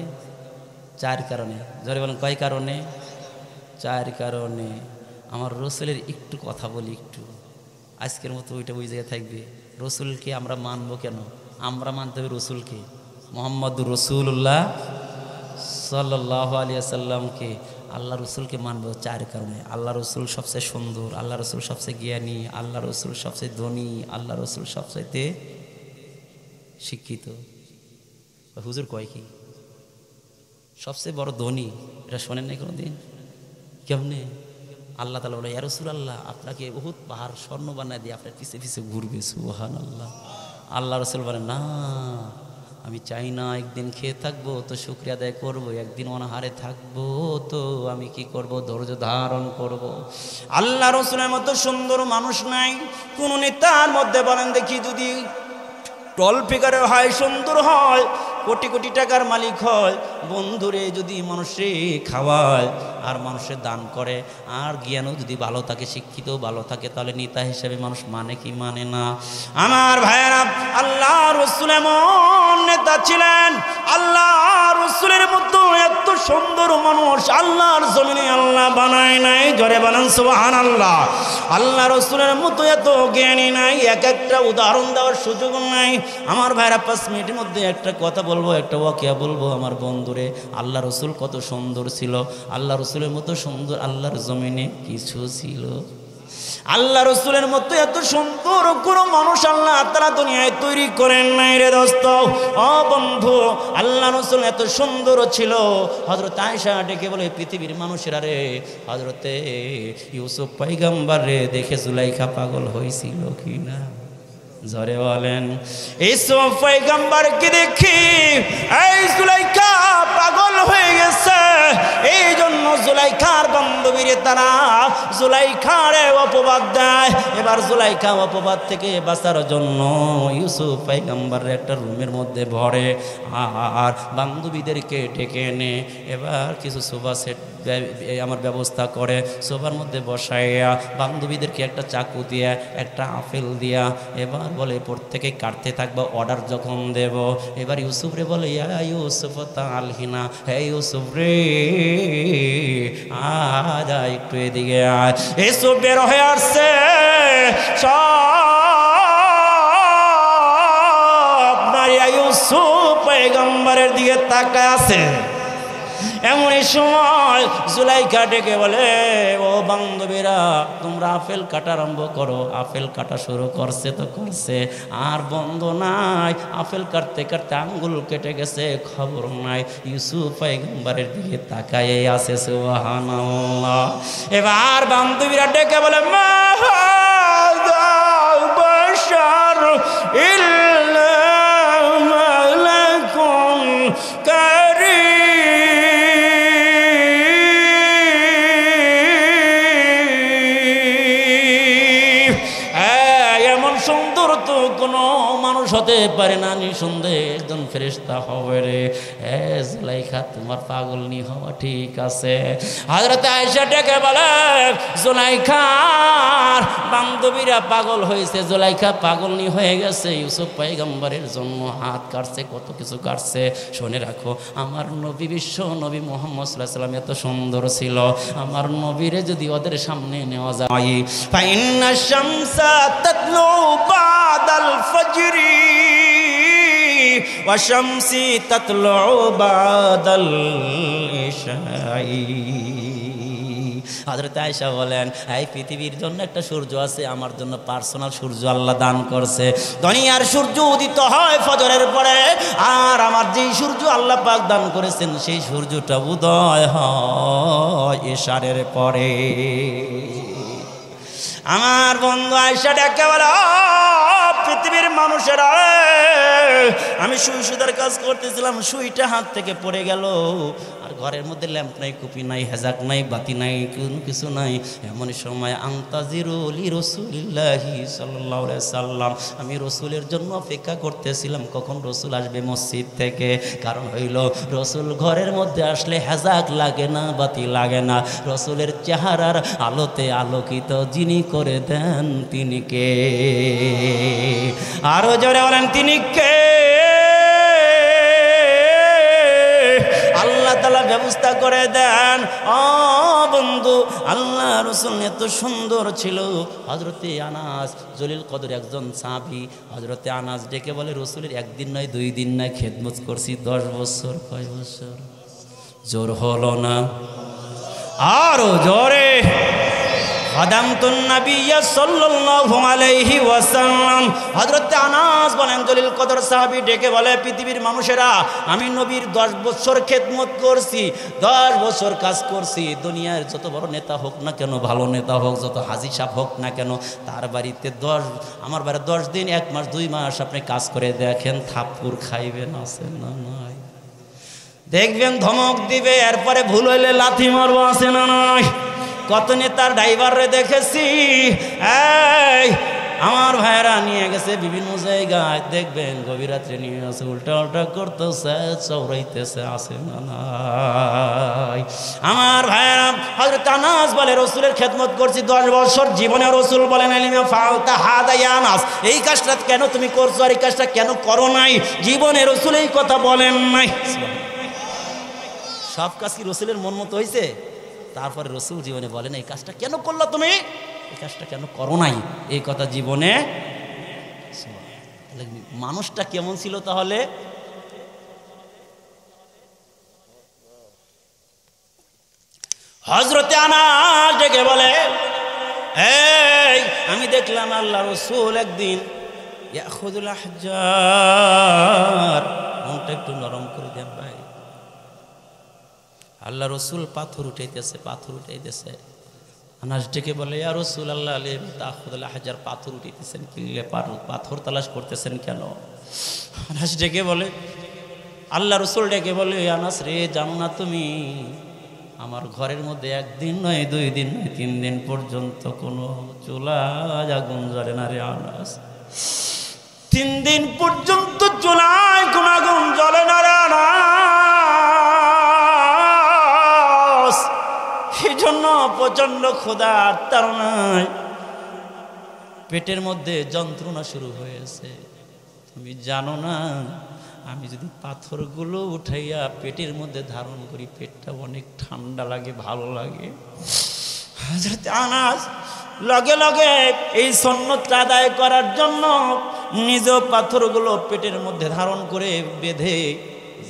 4 কারণে। জোরে বলেন, কয় কারণে? 4 কারণে। আমার রসুলের একটু কথা বলি, একটু আজকের মতো ওইটা ওই জায়গায় থাকবে। রসুলকে আমরা মানবো কেন? আমরা মানতে হবে রসুলকে, মুহাম্মদুর রাসূলুল্লাহ সাল্লাল্লাহু আলাইহি ওয়াসাল্লামকে। আল্লাহ রসুলকে মানবো 4 কারণে। আল্লাহ রসুল সবচেয়ে সুন্দর, আল্লাহ রসুল সবচেয়ে জ্ঞানী, আল্লাহ রসুল সবচেয়ে ধনী, আল্লাহ রসুল সবচাইতে শিক্ষিত। হুজুর কয় কি সবচেয়ে বড় ধনী? এটা শোনেন নাই কোনো দিন? কেমনে? আল্লাহ তাআলা বলে, ইয়া রাসূলুল্লাহ, আপনাকে বহুত পাহাড় স্বর্ণ বানায় দিয়ে আপনার পিছে পিছে ঘুরবে। সুবহানাল্লাহ। আল্লাহ রসুল বলেন, না, আমি চাই না, একদিন খেয়ে থাকবো তো শুকরিয়া আদায় করবো, একদিন অনাহারে থাকবো তো আমি কি করব? ধৈর্য ধারণ করব। আল্লাহ রসুলের মতো সুন্দর মানুষ নাই কোন নেতার মধ্যে। বলেন দেখি, যদি টল ফিগারে হয়, সুন্দর হয়, কোটি কোটি টাকার মালিক হয়, বন্ধুরে যদি মানুষে খাওয়ায় আর মানুষের দান করে, আর জ্ঞানও যদি ভালো থাকে, শিক্ষিত ভালো থাকে, তাহলে নেতা হিসেবে মানুষ মানে কি মানে না? আমার ভাইয়েরা, আল্লাহ রসুল এমন নেতা ছিলেন, আল্লাহ রসুলের মতো এত সুন্দর মানুষ আল্লাহর জমিনে আল্লাহ বানায় নাই। জোরে বলেন সুবহানাল্লাহ। আল্লাহ রসুলের মতো এত জ্ঞানী নাই, এক একটা উদাহরণ দেওয়ার সুযোগ নাই। আমার ভাইরা 5 মিনিটের মধ্যে একটা কথা বলবো, একটা ওয়াকিয়া বলবো। আমার বন্ধুরে, আল্লাহ রসুল কত সুন্দর ছিল, আল্লাহ রসুলের মতো সুন্দর আল্লাহর জমিনে কিছু ছিল? আল্লাহ রসুলের মতো এত সুন্দর কোনো মানুষ আল্লাহ তাআলা দুনিয়ায় তৈরি করেন নাই রে দোস্ত। ও বন্ধু, আল্লাহ রসুল এত সুন্দর ছিল। হযরত আয়েশা ডেকে বলে, পৃথিবীর মানুষেরা রে, হযরতে ইউসুফ পয়গম্বর রে দেখে জুলাইখা পাগল হয়েছিল কিনা? জোরে বলেন, ইউসুফ পয়গম্বরকে দেখি এই জুলাইখা পাগল হয়ে গেছে। এই জন্য জুলাইখার বান্ধবীরে তারা জুলাইখারে অপবাদ দেয়। এবার জুলাইখা অপবাদ থেকে বাঁচার জন্য ইউসুফ পয়গম্বরের একটা রুমের মধ্যে ভরে আর বান্ধবীদেরকে ডেকে এনে এবার কিছু সোফা সেট আমার ব্যবস্থা করে, সোফার মধ্যে বসাইয়া বান্ধবীদেরকে একটা চাকু দিয়া, একটা আপেল দিয়া এবার বলে প্রত্যেকে কাটতে থাকবো, অর্ডার যখন দেব। এবার ইউসুফ রে বলে, ইয়া ইউসুফ তালহিনা, হে ইউসুফ রে আজ একটু এদিকে আয়। ইউসুফ বের হয়ে আসছে, সব নারী ইউসুফ পয়গম্বরের দিকে তাকায় আছে। এমনই সময় জুলাইখা ডেকে বলে, ও বান্ধবীরা তোমরা আপেল কাটা আরম্ভ করো। আপেল কাটা শুরু করছে তো করছে, আর বন্ধ নাই। আপেল কাটতে কাটতে আঙ্গুল কেটে গেছে, খবর নাই। ইউসুফ পয়গম্বরের দিকে তাকায় আছে। সুবহানাল্লাহ। এবার বান্ধবীরা ডেকে বলে, মা হাযা বাশার ইল্লা মালাকুন কারীম। এমন সুন্দর তো কোনো মানুষ হতে পারে না, নিঃসন্দেহে একজন ফেরেশতা হবে রে। জুলাইখা তোমার পাগলনি হওয়া ঠিক আছে। হযরত আয়েশা ডেকে বলে, জুলাইখার বান্ধবীরা পাগল হয়েছে, জুলাইখা পাগলনি হয়ে গেছে। ইউসুফ পয়গম্বরের জন্য হাত কাটছে, কত কিছু কাটছে। শুনে রাখো, আমার নবী, বিশ্ব নবী মুহাম্মদ সাল্লাল্লাহু আলাইহি ওয়াসাল্লাম এত সুন্দর ছিল, আমার নবীরে যদি ওদের সামনে নেওয়া যায়, ফাইন্না শামসা তাতলু বাদাল ফজরি ওয়া শামসি তাতলু বাদাল ইশাই। হযরত আয়েশা বলেন, এই পৃথিবীর জন্য একটা সূর্য আছে, আমার জন্য পার্সোনাল সূর্য আল্লাহ দান করছে। দুনিয়ার সূর্য উদিত হয় ফজরের পরে, আর আমার যেই সূর্য আল্লাহ পাক দান করেছেন সেই সূর্যটা উদয় হয় ইশারের পরে। আমার বন্ধু আয়েশা ডেকে বলে, পৃথিবীর মানুষেরা, আমি সুই সুদার কাজ করতেছিলাম, সুইটা হাত থেকে পড়ে গেল, আর ঘরের মধ্যে ল্যাম্প নাই, কুপি নাই, হেজাক নাই, বাতি নাই, কোনো কিছু নাই। এমন সময় আনতাজিরুলি রাসূলিল্লাহি সাল্লাল্লাহু আলাইহি সাল্লাম, আমি রসুলের জন্য অপেক্ষা করতেছিলাম কখন রসুল আসবে মসজিদ থেকে। কারণ হইল, রসুল ঘরের মধ্যে আসলে হেজাক লাগে না, বাতি লাগে না। রসুলের চেহারার আলোতে আলোকিত যিনি করে দেন তিনি কে? আরো জোরে বলেন, তিনি কে? আল্লাহ তাআলা ব্যবস্থা করে দেন। ও বন্ধু, আল্লাহ রসুল এত সুন্দর ছিল। হযরতে আনাস জলিল কদর একজন সাহাবী, হযরতে আনাস ডেকে বলে, রসুলের একদিন নয়, 2 দিন নয়, খেদমত করছি 10 বছর। কয় বছর? জোর হলো না? আরো জোরে। খাদামতুন নবিয়্য সাল্লাল্লাহু আলাইহি ওয়াসাল্লাম। হযরত আনাস বলেন, জলিল কদর সাহাবী ডেকে বলে, পৃথিবীর মানুষেরা, আমি নবীর 10 বছর খেদমত করছি, 10 বছর কাজ করছি। দুনিয়ার যত বড় নেতা হোক না কেন, ভালো নেতা হোক, যত হাজী সাহেব হোক না কেন, তার বাড়িতে আমার বাড়ি 10 দিন, 1 মাস, 2 মাস আপনি কাজ করে দেখেন, থাপ্পড় খাইবেন, আছে না নাই? দেখবেন ধমক দিবে, এরপরে ভুল হইলে লাথি মারবো, আছে না নাই? কত নেতার ড্রাইভারে দেখেছি, এই আমার ভাইয়েরা নিয়ে গেছে বিভিন্ন জায়গায়, দেখবেন গভীর রাত্রে নিয়ে গেছে, উল্টা উল্টা করতেছে, চৌরাইতেছে, আছে না নাই? আমার ভাইয়েরা, হযরত আনাস বলে, রসুলের খেদমত করছি 10 বছর, জীবনে রসুল বলেন, ইলমে ফাউতা হাদা ইয়া আনাস, এই কাজটা কেন তুমি করছো আর এই কাজটা কেন করো নাই? জীবনে রসুল এই কথা বলেন নাই। সব কাজ কি রসুলের মন মতো হয়েছে? তারপরে রসুল জীবনে বলেন, এই কাজটা কেন করলা তুমি, এই কাজটা কেন করো নাই, এই কথা জীবনে। মানুষটা কেমন ছিল তাহলে? হযরতে আনাস ডেকে বলে, এই আমি দেখলাম আল্লাহ রসুল একদিন ইয়াখুযুল আহজার, মনটা একটু নরম করে দেন ভাই, আল্লাহ রসুল পাথর উঠাইতেছে, পাথর উঠাইতেছে। আনাস ডেকে বলে, ইয়া রাসূলুল্লাহ তাখুযুল আহজার, পাথর উঠাইতেছেন কি, পাথর তালাশ করতেছেন কেন? আনাস ডেকে বলে, আল্লাহ রসুল ডেকে বলে, আনাস রে, জানো না তুমি, আমার ঘরের মধ্যে 1 দিন নয়, 2 দিন নয়, 3 দিন পর্যন্ত কোনো চুলায় আগুন জ্বলে না রে আনাস। 3 দিন পর্যন্ত চুলায় কোন আগুন জ্বলে না রে আনাস। এই জন্য প্রচন্ড ক্ষুধার তাড়নায় পেটের মধ্যে যন্ত্রণা শুরু হয়েছে। তুমি জানো না, আমি যদি পাথরগুলো উঠাইয়া পেটের মধ্যে ধারণ করি, পেটটা অনেক ঠান্ডা লাগে, ভালো লাগে। হযরত আনাস লগে লগে এই সুন্নতটা আদায় করার জন্য নিজ পাথরগুলো পেটের মধ্যে ধারণ করে বেঁধে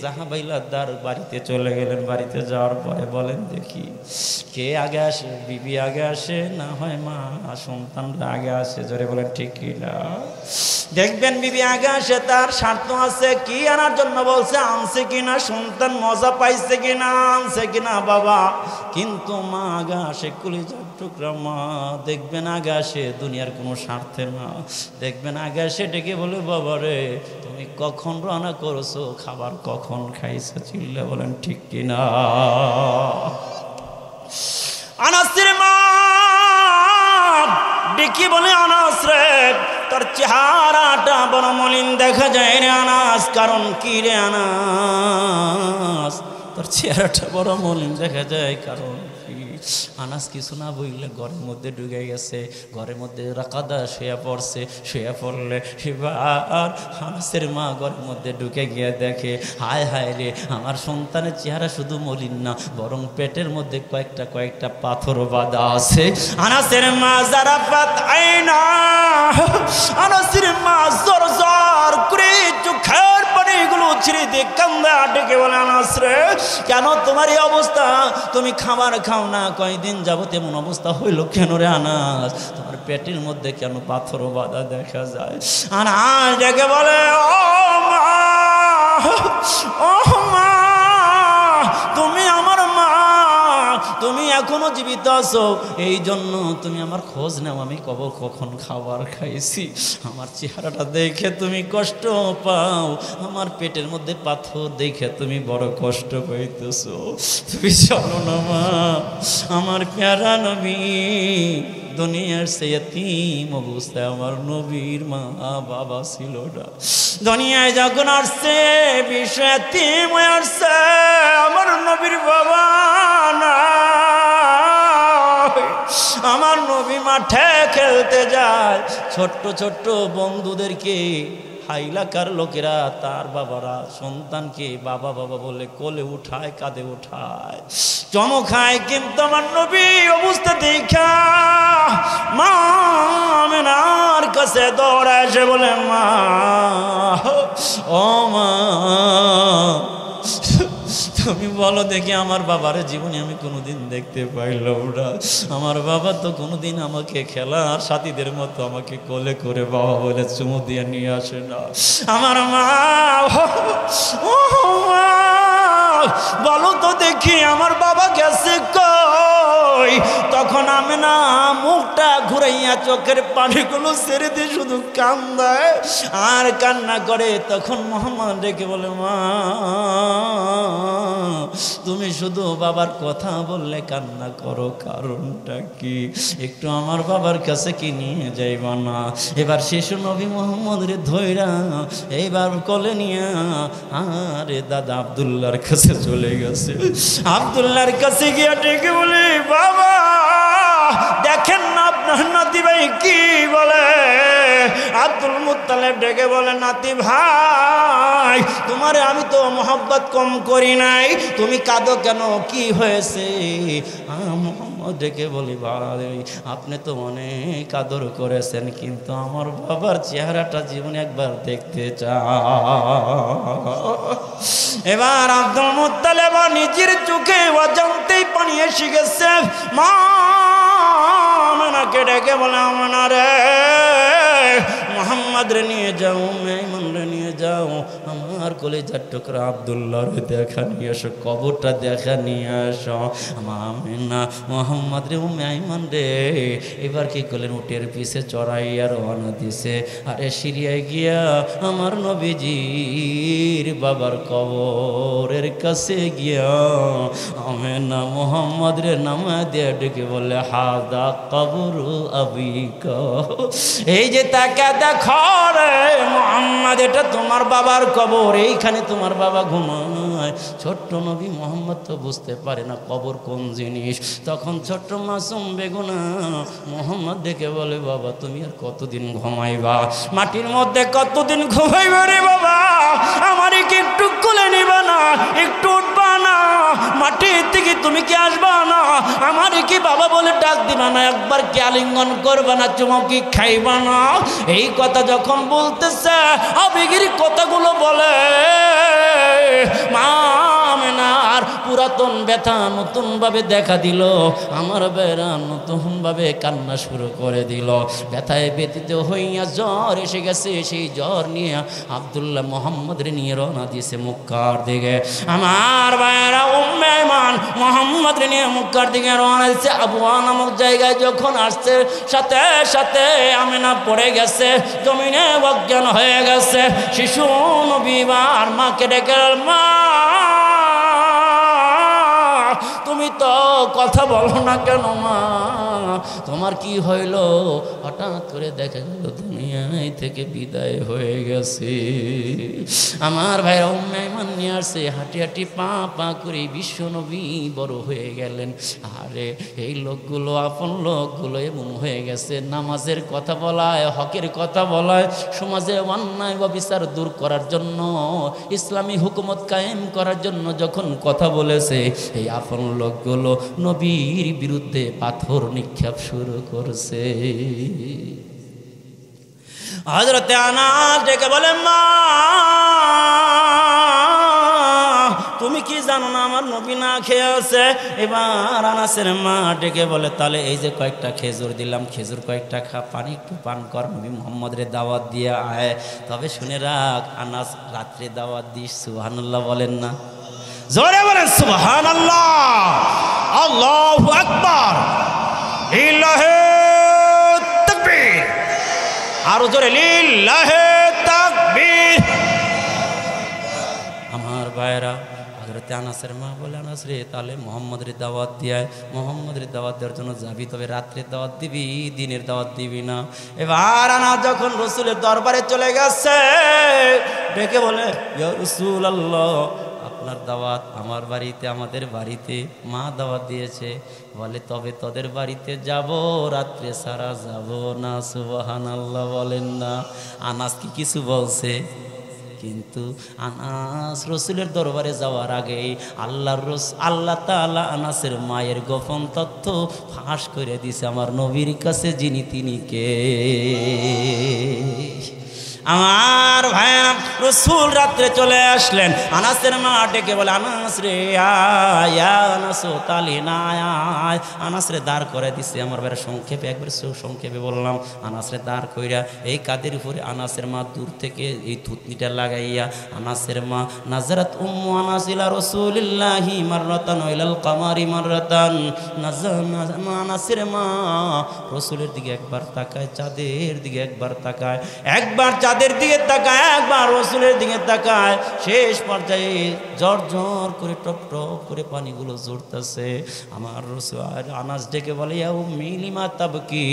জাহাবাইলাদার বাড়িতে চলে গেলেন। বাড়িতে যাওয়ার পরে বলেন দেখি কে আগে আসে, বিবি আগে আসে না হয় মা সন্তানরা আগে আসে? জোরে বলেন ঠিক কি না? দেখবেন বিবি আগে আসে, তার স্বার্থ আছে, কি আনার জন্য বলছে, আনছে কিনা, সন্তান মজা পাইছে কিনা, আনছে কিনা বাবা। কিন্তু মা আগে আসে, কলিজার টুকরা মা দেখবেন আগে আসে দুনিয়ার কোনো স্বার্থে না। দেখবেন আগে আসে ডেকে বলে বাবা রে তুমি কখন রান্না করছো, খাবার কখন খাইছো? চিল্লে বলেন ঠিক কিনা? আনাসের মা ডেকে বলে আনাস রে তোর চেহারাটা বড় মলিন দেখা যায় রে আনাস। কারণ কি রে আনাস তোর চেহারাটা বড় মলিন দেখা যায়, কারণ কি? আনাস কিছু না বললে ঘরের মধ্যে ঢুকে গেছে, ঘরের মধ্যে রাকাদা শুয়ে পড়ছে। শুয়ে পড়লে এবার আনাসের মা ঘরের মধ্যে ঢুকে গিয়ে দেখে হায় হায় রে আমার সন্তানের চেহারা শুধু মলিন না, বরং পেটের মধ্যে কয়েকটা পাথর বাঁধা আছে। আনাসের মা যারা পাত আয়না, আনাসের মা জোর জোর করে চোখের পানিগুলো ছিঁড়ে দিয়ে কান্দা ডেকে বলে আনাস রে কেন তোমার এই অবস্থা? তুমি খাবার খাও না, কয়দিন যাবত এমন অবস্থা হইল কেন রে আনাস? তোমার পেটের মধ্যে কেন পাথর বাঁধা দেখা যায়? আনাস ডেকে বলে ও মা, ও মা তুমি আমার মা, তুমি এখনো জীবিত আছো, এই জন্য তুমি আমার খোঁজ নাও আমি কখন খাবার খাইছি। আমার চেহারাটা দেখে তুমি কষ্ট পাও, আমার পেটের মধ্যে পাথর দেখে তুমি বড় কষ্ট পাইতেছো। তুমি চলো না মা, আমার প্যারা নবী দুনিয়ার সে এতিম অবস্থায় আমার নবীর মা বাবা ছিল না। দুনিয়ায় যখন আসছে বিশ্ব এতিম হয়ে আসছে, আমার নবীর বাবা না। আমার নবী মাঠে খেলতে যায়, ছোট্ট ছোট্ট বন্ধুদেরকে হাইলাকার লোকেরা তার বাবারা সন্তানকে বাবা বাবা বলে কোলে উঠায়, কাঁধে উঠায়, চমকায়। কিন্তু আমার নবী অবস্থা দেখা মা আমিনার কাছে দৌড়ায় এসে বলে মা, ও মা তুমি বলো দেখি আমার বাবার জীবনে আমি কোনোদিন দেখতে পাইলাম না। আমার বাবা তো কোনোদিন আমাকে খেলার সাথীদের মতো আমাকে কোলে করে বাবা বলে চুমু দিয়ে নিয়ে আসে না। আমার মা, ও মা বলো তো দেখি আমার বাবা গেছে কই? তখন আমি না মুখটা ঘুরাইয়া চোখের পানিগুলো ছেড়ে দিয়ে শুধু কান্দায় আর কান্না করে। তখন মোহাম্মদ ডেকে বলে মা তুমি শুধু বাবার কথা বললে কান্না করো, কারণটা কি? একটু আমার বাবার কাছে কি নিয়ে যাইবা না? এবার শিশু নবী মোহাম্মদ রে ধইরা এইবার কোলে নিয়ে আরে দাদা আব্দুল্লাহর কাছে চলে গেছে। আব্দুল্লাহর কাছে গিয়ে ডেকে বলে বাবা দেখেন না আপনার নাতি ভাই কি বলে। আব্দুল মুত্তালিব ডেকে বলে নাতি ভাই তোমারে আমি তো মোহাব্বত কম করি নাই, তুমি কাঁদো কেন, কি হয়েছে? মোহাম্মদ ডেকে বলি ভাই আপনি তো অনেক আদর করেছেন, কিন্তু আমার বাবার চেহারাটা জীবনে একবার দেখতে চাই। এবার আব্দুল মুত্তালিব নিজের চোখে অজান্তেই পানি এসে গেছে। মা আমাকে ডেকে বলে আমনা রে মোহাম্মদ রে নিয়ে যাও, মেহমান রে নিয়ে যাও, আমার কলিজার টুকরা আব্দুল্লাহ রে দেখা নিয়ে আসো, কবরটা দেখা নিয়ে আসো। আমিনা মোহাম্মদ রে মেহমান রে এবার কি করলেন, উটের পিছে চড়াইয়া রওনা দিছে। আরে সিরিয়ায় গিয়া আমার নবীজির বাবার কবরের কাছে গিয়া আমিনা মোহাম্মদ রে নামা দিয়ে ডেকে বলে হাদা কবরু আবিকা, এই যে তাকে দেখো রে মোহাম্মদ এটা তোমার বাবার কবর, এইখানে তোমার বাবা ঘুমায়। ছোট্ট নবী মোহাম্মদ তো বুঝতে পারে না কবর কোন জিনিস। তখন ছোট্ট মাসুম বেগুনা মোহাম্মদ দেখে বলে বাবা তুমি আর কতদিন ঘুমাইবা, মাটির মধ্যে কতদিন ঘুমাইবা রে বাবা, আমার কি একটু কোলে নিবা না, একটু উঠবা না, মাটির থেকে তুমি কি আসবা না, আমার কি বাবা বলে ডাক দিবা না, একবার কি আলিঙ্গন করবা না, চুমকি খাইবা না? এই কথা যখন বলতেছে আবেগের কথাগুলো বলে মা আমেনার পুরাতন ব্যথা নতুনভাবে দেখা দিল, আমার বেড়া নতুনভাবে কান্না শুরু করে দিল। ব্যথায় ব্যতীত হইয়া জ্বর এসে গেছে, সেই জ্বর নিয়ে আব্দুল্লাহ মোহাম্মদরে নিয়ে রওনা দিয়েছে মক্কার দিকে। আমার ভাইয়েরা উম্মে আইমান মোহাম্মদরে নিয়ে মক্কার দিকে রওনা দিয়েছে। আবওয়া নামক জায়গায় যখন আসছে, সাথে সাথে আমেনা পড়ে গেছে, জমিনে অজ্ঞান হয়ে গেছে। শিশু নবী আর মাকে ডেকে, মা তুমি তো কথা বলো না কেন মা, তোমার কি হইল? হঠাৎ করে দেখা গেল দুনিয়ায় থেকে বিদায় হয়ে গেছে। আমার ভাইরা উম্মে আইমান নিয়ে আসছে, হাঁটি হাঁটি পা পা করে বিশ্ব নবী বড় হয়ে গেলেন। আরে এই লোকগুলো আপন লোকগুলো এমন হয়ে গেছে, নামাজের কথা বলায়, হকের কথা বলায়, সমাজে অন্যায় বা বিচার দূর করার জন্য, ইসলামী হুকুমত কায়েম করার জন্য যখন কথা বলেছে, এই আপন লোকগুলো নবীর বিরুদ্ধে পাথর নিক্ষেপ শুরু করছে। হযরতে আনাস ডেকে বলে, মা তুমি কি জানো না আমার নবী না খেয়ে আছে? এবার আনাসের মা ডেকে বলে, তাহলে এই যে কয়েকটা খেজুর দিলাম, খেজুর কয়েকটা খা, পানি একটু পান কর, নবী মুহাম্মদের দাওয়াত দিয়ে আয়। তবে শুনে রাখ, আনাস রাত্রে দাওয়াত দিস। সুবহানাল্লাহ বলেন না? জোরে বলেন সুবহানাল্লাহ। আল্লাহু আকবার, লিল্লাহি তাকবীর। আরো জোরে লিল্লাহি তাকবীর। আমার ভাইরা, হযরতে আনাসের মা বলে, আনাস রে তাহলে মুহাম্মদের দাওয়াত দিয়ে, মুহাম্মদের দাওয়াত দেওয়ার জন্য যাবি, তবে রাত্রে দাওয়াত দিবি, দিনের দাওয়াত দিবি না। এবার আনাস যখন রাসূলের দরবারে চলে গেছে, ডেকে বলে, ইয়া রাসূলুল্লাহ, আপনার দাওয়াত আমার বাড়িতে, আমাদের বাড়িতে মা দাওয়াত দিয়েছে। বলে, তবে তোদের বাড়িতে যাব, রাত্রে সারা যাব না। সুবহানাল্লাহ বলেন না? আনাস কি কিছু বলছে? কিন্তু আনাস রসুলের দরবারে যাওয়ার আগেই আল্লাহ তাআলা আনাসের মায়ের গোপন তথ্য ফাঁস করে দিছে আমার নবীর কাছে, যিনি তিনি কে। আমার ভাইয়া রসুল রাত্রে চলে আসলেন। আনাসের মা ডেকে বলে, আনাস রে আয়, আনাস তালি না আয়। আনাস রে দাঁড় করে দিছে। আমার ভাইরা সংক্ষেপে, একবার সংক্ষেপে বললাম, আনাস রে দাঁড় কইরা এই কাদের উপরে আনাসের মা দূর থেকে এই থুতনিটা লাগাইয়া, আনাসের মা নাজারাত উম্মু আনাস ইলা রাসূলিল্লাহি মাররাতান ইলাল কামারি মাররাতান। আনাসের মা রসুলের দিকে একবার তাকায়, চাঁদের দিকে একবার তাকায়, একবার চাঁদের দিকে তাকায়, একবার রসুলের দিকে তাকায়। শেষ পর্যায়ে ঝর ঝর করে টপ টপ করে পানিগুলো ঝরতেছে। আমার রসুল আনাস ডেকে বলে, ইয়া উম্মি লিমা তাবকি,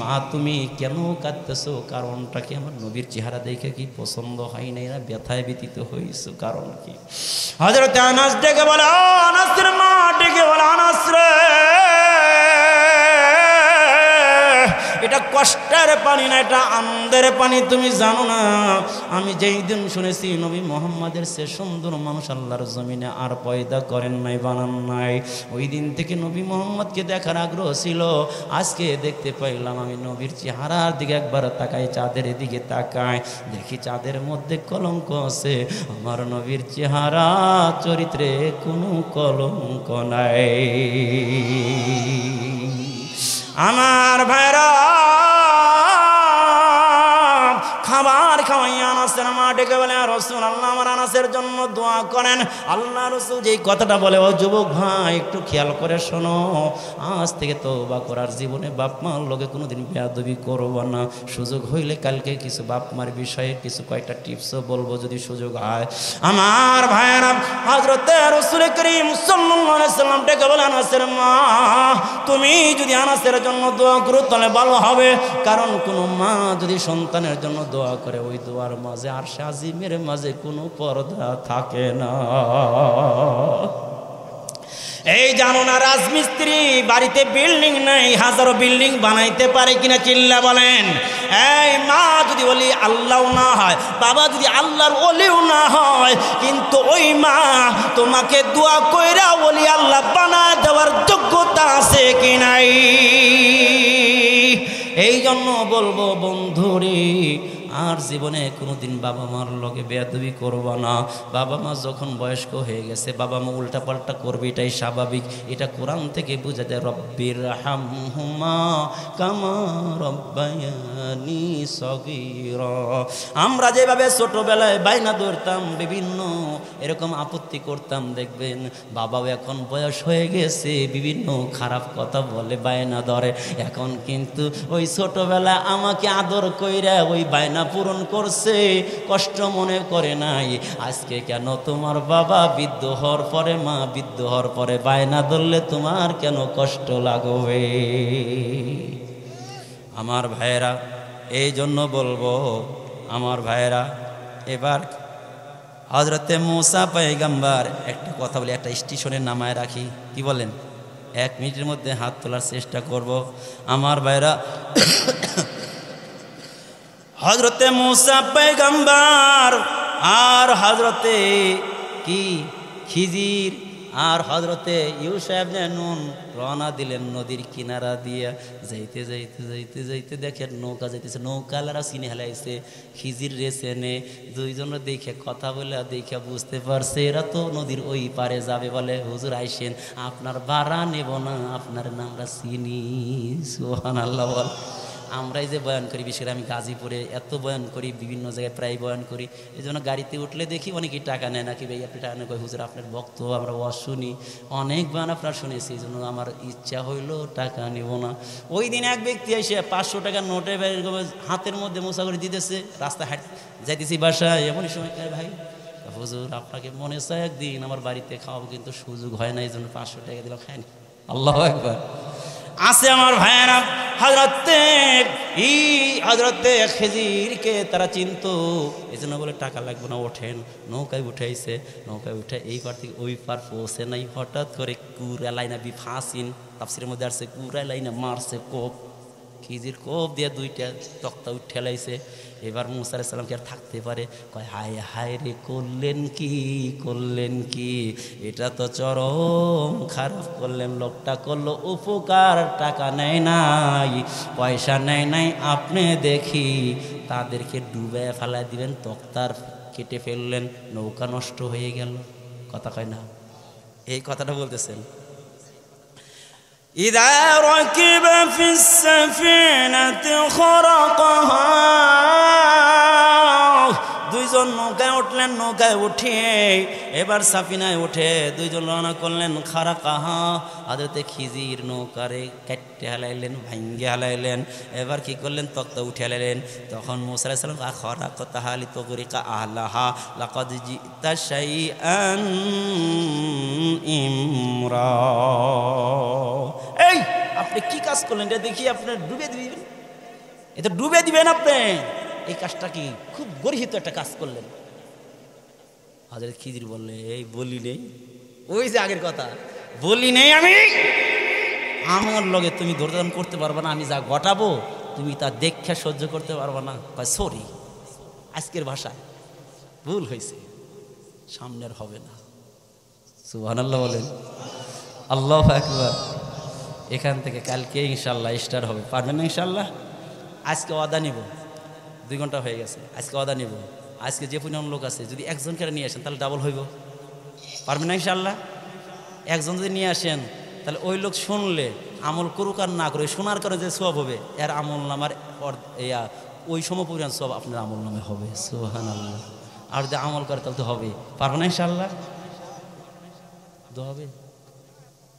মা তুমি কেন কাঁদতেছো? কারণটা কি? আমার নবীর চেহারা দেখে কি পছন্দ হয় নাই, না ব্যথায় ব্যতীত হইছো? কারণ কি? হযরত আনাস ডেকে বলে, আনাসের মা ডেকে বলে, আনাস রে, এটা কষ্টের পানি না, এটা আনন্দের পানি। তুমি জানো না, আমি যেই দিন শুনেছি নবী মুহাম্মাদের সে সুন্দর মানুষ আল্লাহর জমিনে আর পয়দা করেন নাই, বানান নাই, ওই দিন থেকে নবী মুহাম্মদকে দেখার আগ্রহ ছিল। আজকে দেখতে পাইলাম, আমি নবীর চেহারার দিকে একবার তাকাই, চাঁদের দিকে তাকাই, দেখি চাঁদের মধ্যে কলঙ্ক আছে। আমার নবীর চেহারা চরিত্রে কোনো কলঙ্ক নাই। আমার ভাইরা, খাবার খাওয়াইয়া আনাসের মা ডেকে বলে, রাসূলুল্লাহ আমার আনাসের জন্য দোয়া করেন। আল্লাহ রাসূল যেই কথাটা বলে, ও যুবক ভাই একটু খেয়াল করে শোনো, আজ থেকে তওবা করার, জীবনে বাপ মার লগে কোনোদিন বেয়াদবি করব না। সুযোগ হইলে কালকে কিছু বাপ মার বিষয়ে কিছু কয়েকটা টিপসও বলবো যদি সুযোগ হয়। আমার ভাইয়েরা, হযরতে রাসূল করিম সাল্লাল্লাহু আলাইহি সাল্লাম ডেকে বলে, আনাসের মা তুমি যদি আনাসের জন্য দোয়া করো তাহলে ভালো হবে। কারণ কোনো মা যদি সন্তানের জন্য দোয়া করে, ওই দোয়ার মাঝে আরশে আজিমের মাঝে কোনো পর্দা থাকে না। এই জানো না, রাজমিস্ত্রি বাড়িতে বিল্ডিং নাই, হাজারো বিল্ডিং বানাইতে পারে কিনা চিল্লা বলেন। এই মা যদি বলি আল্লাহও না হয়, বাবা যদি আল্লাহর ওলিও না হয়, কিন্তু ওই মা তোমাকে দোয়া কইরা ওলি আল্লাহ বানায় দেওয়ার যোগ্যতা আছে কি নাই? এই জন্য বলবো বন্ধুরে, আর জীবনে কোনোদিন বাবা মার লগে বেয়াদবি করব না। বাবা মা যখন বয়স্ক হয়ে গেছে, বাবা মা উল্টাপাল্টা করবে, এটাই স্বাভাবিক। এটা কোরআন থেকে বোঝা যায়, রব্বির হামহুমা কামা রব্বায়ানি সগীরা। আমরা যেভাবে ছোটবেলায় বায়না ধরতাম, বিভিন্ন এরকম আপত্তি করতাম, দেখবেন বাবাও এখন বয়স হয়ে গেছে, বিভিন্ন খারাপ কথা বলে, বায়না ধরে। এখন কিন্তু ওই ছোটবেলা আমাকে আদর কইরা ওই বায়না পূরণ করছে, কষ্ট মনে করে নাই। আজকে কেন তোমার বাবা বৃদ্ধ হওয়ার পরে, মা বৃদ্ধ হওয়ার পরে বায়না ধরলে তোমার কেন কষ্ট লাগবে? আমার ভাইয়েরা, এই জন্য বলবো আমার ভাইয়েরা, এবার হযরতে মূসা পয়গম্বর, একটা কথা বলি, একটা স্টেশনে নামায় রাখি, কি বলেন? 1 মিনিটের মধ্যে হাত তোলার চেষ্টা করব। আমার ভাইরা, হযরতে মূসা পয়গম্বর আর হযরতে কি খিজির আর হযরতে ইউসা ইবনে নুন রওনা দিলেন নদীর কিনারা দিয়া। যাইতে যাইতে যাইতে যাইতে দেখেন নৌকা যাইতেছে, নৌকালারা চিনে হেলাইছে, খিজির রে চেনে। দুইজনে দেখে কথা বলে দেখে বুঝতে পারছে এরা তো নদীর ওই পারে যাবে। বলে, হুজুর আইসেন, আপনার ভাড়া নেব না, আপনার নাম আমরা চিনি। সুবহানাল্লাহ বল। আমরাই যে বয়ান করি, বিশেষ করে আমি গাজীপুরে এত বয়ান করি, বিভিন্ন জায়গায় প্রায় বয়ান করি। এই জন্য গাড়িতে উঠলে দেখি অনেকেই টাকা নেয় নাকি, ভাই আপনি টাকা নেই, হুজুর আপনার বক্তব্য আমরা ওয়াজ শুনি, অনেক বয়ান আপনার শুনেছি, এই জন্য আমার ইচ্ছা হইলো টাকা নেব না। ওই দিন এক ব্যক্তি এসে 500 টাকার নোটে হাতের মধ্যে মোছা করে দিতেছে, রাস্তা হাঁট যাইতেছি বাসায়, এমনই সময় ভাই হুজুর আপনাকে মনে চায় একদিন আমার বাড়িতে খাওয়াবো, কিন্তু সুযোগ হয় না, এই জন্য 500 টাকা দিলাম, খায়নি। আল্লাহু আকবার। আছে আমার ভাইয়েরা, হযরতে খিজিরকে তারা চিনতো, এই জন্য বলে টাকা লাগবে না, ওঠেন। নৌকায় উঠাইছে, নৌকায় উঠে এই পার থেকে ওই পার পৌঁছে নাই, হঠাৎ করে কুরা লাইনা ফাঁসিন, তাফসীরের মধ্যে আসছে কুরা লাইনা মারছে কোপ, খিজির কোপ দিয়ে 2টা তক্তা উঠে লাইছে। এবার মূসা আলাইহিস সালাম কি আর থাকতে পারে? কয়, হায় হায় রে, করলেন কি, করলেন কি, এটা তো চরম খারাপ করলেন। লোকটা করলো উপকার, টাকা নেয় নাই, পয়সা নেয় নাই, আপনি দেখি তাদেরকে ডুবে ফেলায় দিলেন, তক্তার কেটে ফেললেন, নৌকা নষ্ট হয়ে গেল। কথা কয় না? এই কথাটা বলতেছেন। إذا ركب في السفينة خرقها, দুইজন নৌকায় উঠলেন, নৌকায় উঠে এবার সাফিনায় উঠে দুইজন রওনা করলেন খারাকাহা। হযরতে খিজির নৌকারে কাটতে হালাইলেন, ভাঙ্গে হালাইলেন, এবার কি করলেন, তক্তা উঠে হালাইলেন। তখন মূসা আলাইহিস সালাম খারাকাতাহা লিতুগরিকা আহলাহা লাকাদ জিতা শাইআন ইমরা। এই আপনি কি কাজ করলেন, এটা দেখি আপনার ডুবে দিবেন, এটা ডুবে দিবেন আপনি, এই কাজটা কি খুব গর্হিত একটা কাজ করলেন। হযরত খিজির বললে, এই বলি নেই, ওই যে আগের কথা, বলি নেই আমি, আমার লগে তুমি ধৈর্য করতে পারবে না, আমি যা ঘটাবো তুমি তা দেখে সহ্য করতে পারবে না। সরি, আজকের ভাষায় ভুল হয়েছে, সামনের হবে না। সুবহানাল্লাহ বলেন, আল্লাহু আকবার। এখান থেকে কালকে ইনশাল্লাহ স্টার্ট হবে, পারবেন না ইনশাল্লাহ? আজকে ওয়াদা নিব, 2 ঘন্টা হয়ে গেছে, আজকে ওয়াদা নিব, আজকে যে পরিমাণ লোক আছে যদি একজনকে নিয়ে আসেন তাহলে ডাবল হইব, পারবেন না ইনশাল্লাহ? একজন যদি নিয়ে আসেন তাহলে ওই লোক শুনলে আমল করুক আর না করে, শোনার কারণে যে সওয়াব হবে, এর আমল নামার ওই সমপরিমাণ সওয়াব আপনার আমল নামে হবে। সুবহানাল্লাহ। আর যদি আমল করে তাহলে তো হবে, পারবেন না ইনশাল্লাহ? হবে।